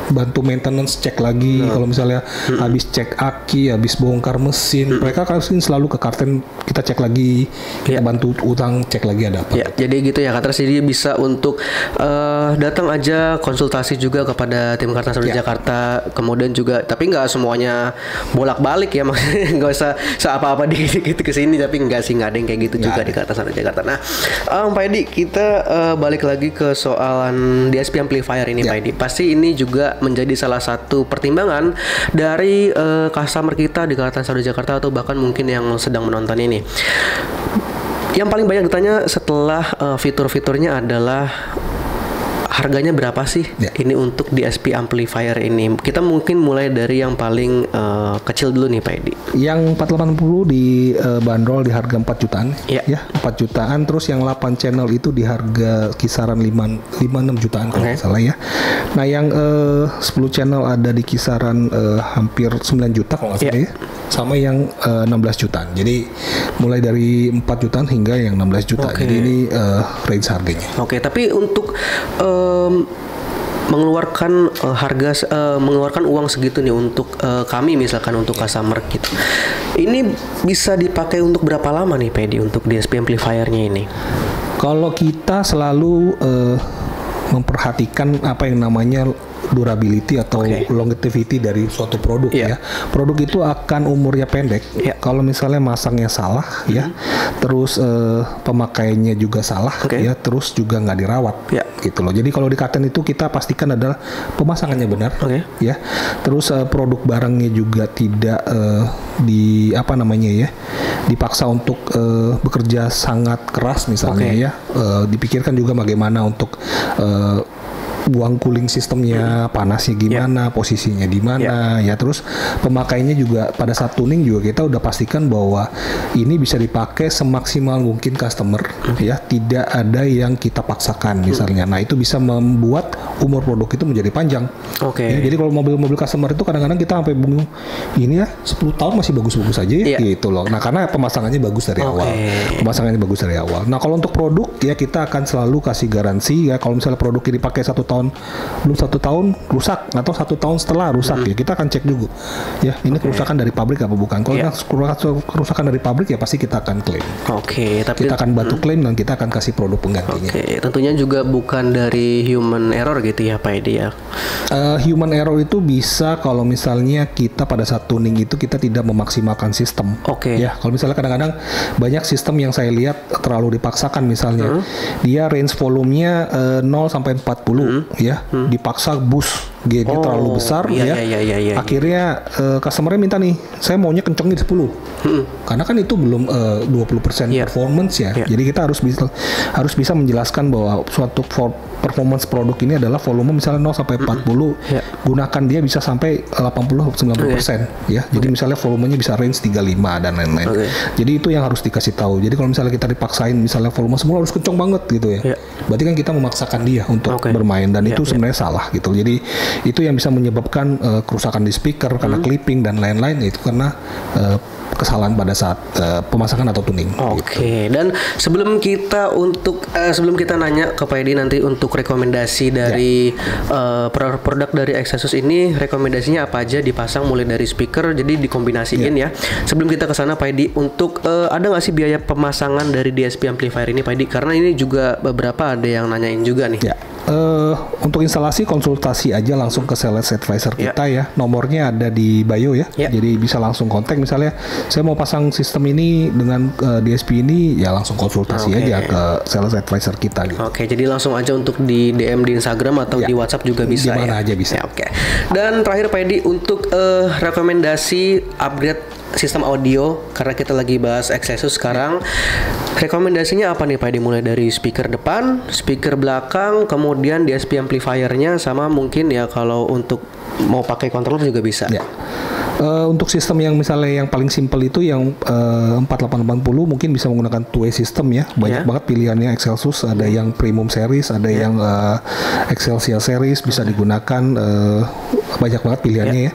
bantu maintenance, cek lagi kalau misalnya habis cek aki, habis bongkar mesin, mereka kan selalu ke Kartan, kita cek lagi, kita bantu utang, cek lagi ada apa. Jadi gitu ya Kartan, jadi bisa untuk datang aja konsultasi juga kepada tim Kartan Saudio Jakarta, kemudian juga, tapi nggak semuanya bolak-balik ya, maksudnya nggak usah apa-apa dikit-dikit ke sini, tapi nggak ada yang kayak gitu juga di Kartan Saudio Jakarta. Nah, Pak Edi, kita balik lagi ke soalan DSP amplifier ini, Pak Edi. Pasti ini juga menjadi salah satu pertimbangan dari customer kita di Kartan Saudio Jakarta, atau bahkan mungkin yang sedang menonton ini. Yang paling banyak ditanya setelah fitur-fiturnya adalah harganya berapa sih ini untuk DSP amplifier ini? Kita mungkin mulai dari yang paling kecil dulu nih Pak Edi. Yang 480 dibanderol di harga 4 jutaan ya, 4 jutaan. Terus yang 8 channel itu di harga kisaran 5-6 jutaan kalau nggak salah ya. Nah yang 10 channel ada di kisaran hampir 9 juta kalau nggak salah ya. Sama yang 16 jutaan. Jadi mulai dari 4 jutaan hingga yang 16 juta. Jadi ini range harganya. Tapi untuk mengeluarkan mengeluarkan uang segitu nih untuk kami misalkan untuk customer gitu, ini bisa dipakai untuk berapa lama nih Pak Edi untuk DSP amplifiernya ini? Kalau kita selalu memperhatikan apa yang namanya durability atau longevity dari suatu produk ya. Produk itu akan umurnya pendek. Kalau misalnya masangnya salah ya, terus pemakaiannya juga salah ya, terus juga nggak dirawat gitu loh. Jadi kalau di Kartan itu kita pastikan adalah pemasangannya benar ya. Terus produk barangnya juga tidak dipaksa untuk bekerja sangat keras misalnya ya. Dipikirkan juga bagaimana untuk buang cooling sistemnya, panasnya gimana, posisinya di mana ya. Terus pemakainya juga pada saat tuning juga kita udah pastikan bahwa ini bisa dipakai semaksimal mungkin customer ya, tidak ada yang kita paksakan misalnya. Nah itu bisa membuat umur produk itu menjadi panjang. Ya, jadi kalau mobil-mobil customer itu kadang-kadang kita sampai bingung, ini ya 10 tahun masih bagus-bagus aja ya gitu loh. Nah karena pemasangannya bagus dari awal. Nah kalau untuk produk ya kita akan selalu kasih garansi ya. Kalau misalnya produk ini dipakai 1 tahun satu tahun rusak atau 1 tahun setelah rusak ya kita akan cek dulu ya ini kerusakan dari pabrik apa bukan. Kalau kerusakan dari pabrik ya pasti kita akan klaim. Tapi kita akan bantu klaim dan kita akan kasih produk penggantinya. Tentunya juga bukan dari human error gitu ya Pak Edi ya. Human error itu bisa kalau misalnya kita pada saat tuning itu kita tidak memaksimalkan sistem. Ya, kalau misalnya kadang-kadang banyak sistem yang saya lihat terlalu dipaksakan misalnya. Dia range volumenya 0 sampai 40 ya. Dipaksa boost gainnya terlalu besar akhirnya customernya minta nih saya maunya kenceng di 10 karena kan itu belum 20% performance ya. Jadi kita harus bisa menjelaskan bahwa suatu performance produk ini adalah volume misalnya 0 sampai 40 gunakan dia bisa sampai 80-90% ya. Jadi misalnya volumenya bisa range 35 dan lain-lain. Jadi itu yang harus dikasih tahu. Jadi kalau misalnya kita dipaksain misalnya volume semula harus kenceng banget gitu ya. Berarti kan kita memaksakan dia untuk bermain dan itu sebenarnya salah gitu. Jadi itu yang bisa menyebabkan kerusakan di speaker karena clipping dan lain-lain itu karena kesalahan pada saat pemasangan atau tuning. Dan sebelum kita nanya ke Pak Edi nanti untuk rekomendasi dari produk dari Excelsus ini, rekomendasinya apa aja dipasang mulai dari speaker, jadi dikombinasiin ya. Sebelum kita ke sana Pak Edi, untuk ada nggak sih biaya pemasangan dari DSP amplifier ini Pak Edi? Karena ini juga beberapa ada yang nanyain juga nih. Untuk instalasi konsultasi aja langsung ke sales advisor kita ya. Nomornya ada di bio ya. Jadi bisa langsung kontak misalnya saya mau pasang sistem ini dengan DSP ini ya langsung konsultasi aja ke sales advisor kita gitu. Jadi langsung aja untuk di DM di Instagram atau di WhatsApp juga bisa ya. Dimana aja bisa. Dan terakhir Pak Edi untuk rekomendasi upgrade sistem audio karena kita lagi bahas Excelsus sekarang. Rekomendasinya apa nih Pak Edi? Mulai dari speaker depan, speaker belakang, kemudian DSP amplifiernya sama mungkin ya kalau untuk mau pakai controller juga bisa. Untuk sistem yang misalnya yang paling simple itu yang 4880 mungkin bisa menggunakan two-way system ya. Banyak banget pilihannya Excelsus, ada yang premium series, ada yang Excelsia series bisa digunakan, banyak banget pilihannya ya.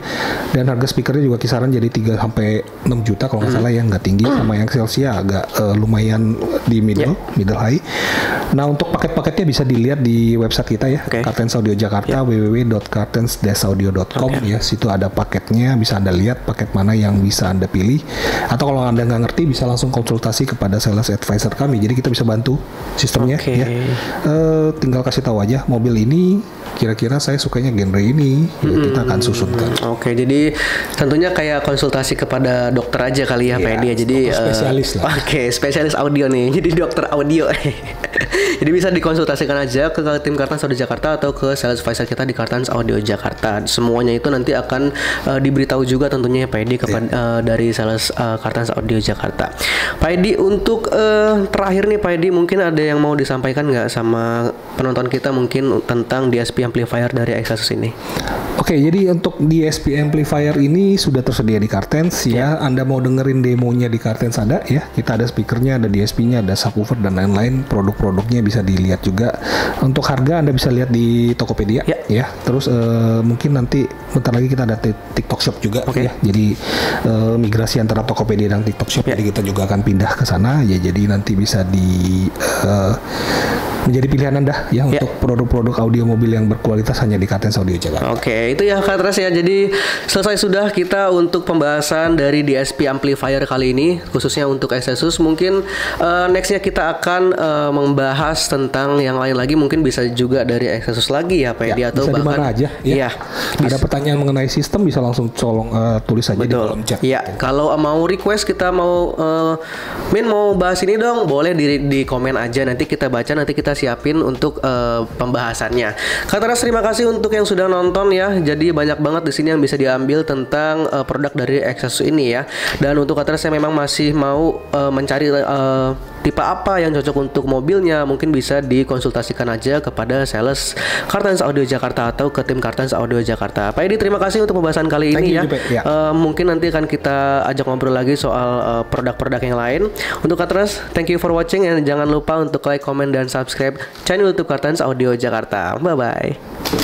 Dan harga speakernya juga kisaran jadi 3 sampai 6 juta kalau nggak salah ya, nggak tinggi. Sama yang Excelsia agak lumayan di middle high. Nah, untuk paket-paketnya bisa dilihat di website kita ya, Cartens Audio Jakarta, www.cartens-audio.com ya. Situ ada paketnya, bisa Anda lihat paket mana yang bisa Anda pilih. Atau kalau Anda nggak ngerti bisa langsung konsultasi kepada sales advisor kami. Jadi kita bisa bantu sistemnya ya. Tinggal kasih tahu aja mobil ini kira-kira saya sukanya genre ini, kita akan susunkan. Jadi tentunya kayak konsultasi kepada dokter aja kali ya Pak Edi. Jadi spesialis lah. Spesialis audio nih. Jadi dokter audio. Jadi bisa dikonsultasikan aja ke tim Cartens Audio Jakarta atau ke sales advisor kita di Cartens Audio Jakarta. Semuanya itu nanti akan diberitahu juga tentunya ya Pak Edi dari sales Cartens Audio Jakarta. Pak Edi, untuk terakhir nih Pak Edi, mungkin ada yang mau disampaikan nggak sama penonton kita mungkin tentang DSP amplifier dari Excelsus ini? Jadi untuk DSP amplifier ini sudah tersedia di Cartens ya. Anda mau dengerin demonya di Cartens ada ya. Kita ada speakernya, ada DSP-nya, ada subwoofer dan lain-lain. Produk-produknya bisa dilihat juga. Untuk harga Anda bisa lihat di Tokopedia ya. Terus mungkin nanti bentar lagi kita ada TikTok Shop juga ya. Jadi migrasi antara Tokopedia dan TikTok Shop. Jadi kita juga akan pindah ke sana ya. Jadi nanti bisa menjadi pilihan Anda ya untuk produk-produk audio mobil yang berkualitas hanya di Cartens Audio Jakarta. Itu ya Cartens ya. Jadi selesai sudah kita untuk pembahasan dari DSP amplifier kali ini khususnya untuk Excelsus. Mungkin nextnya kita akan membahas tentang yang lain lagi, mungkin bisa juga dari Excelsus lagi ya Pak Edi atau bisa bahkan dimana aja ya. Ada pertanyaan mengenai sistem bisa langsung tulis aja di kolom chat. Kalau mau request kita mau mau bahas ini dong, boleh di komen aja, nanti kita baca, nanti kita siapin untuk pembahasannya. Cartens, terima kasih untuk yang sudah nonton ya. Jadi banyak banget di sini yang bisa diambil tentang produk dari Excelsus ini ya. Dan untuk Cartens saya memang masih mau mencari tipe apa yang cocok untuk mobilnya, mungkin bisa dikonsultasikan aja kepada sales Cartens Audio Jakarta atau ke tim Cartens Audio Jakarta. Pak Edi, terima kasih untuk pembahasan kali ini ya. Mungkin nanti akan kita ajak ngobrol lagi soal produk-produk yang lain. Untuk Cartens, thank you for watching, dan jangan lupa untuk like, comment, dan subscribe channel YouTube Cartens Audio Jakarta. Bye bye.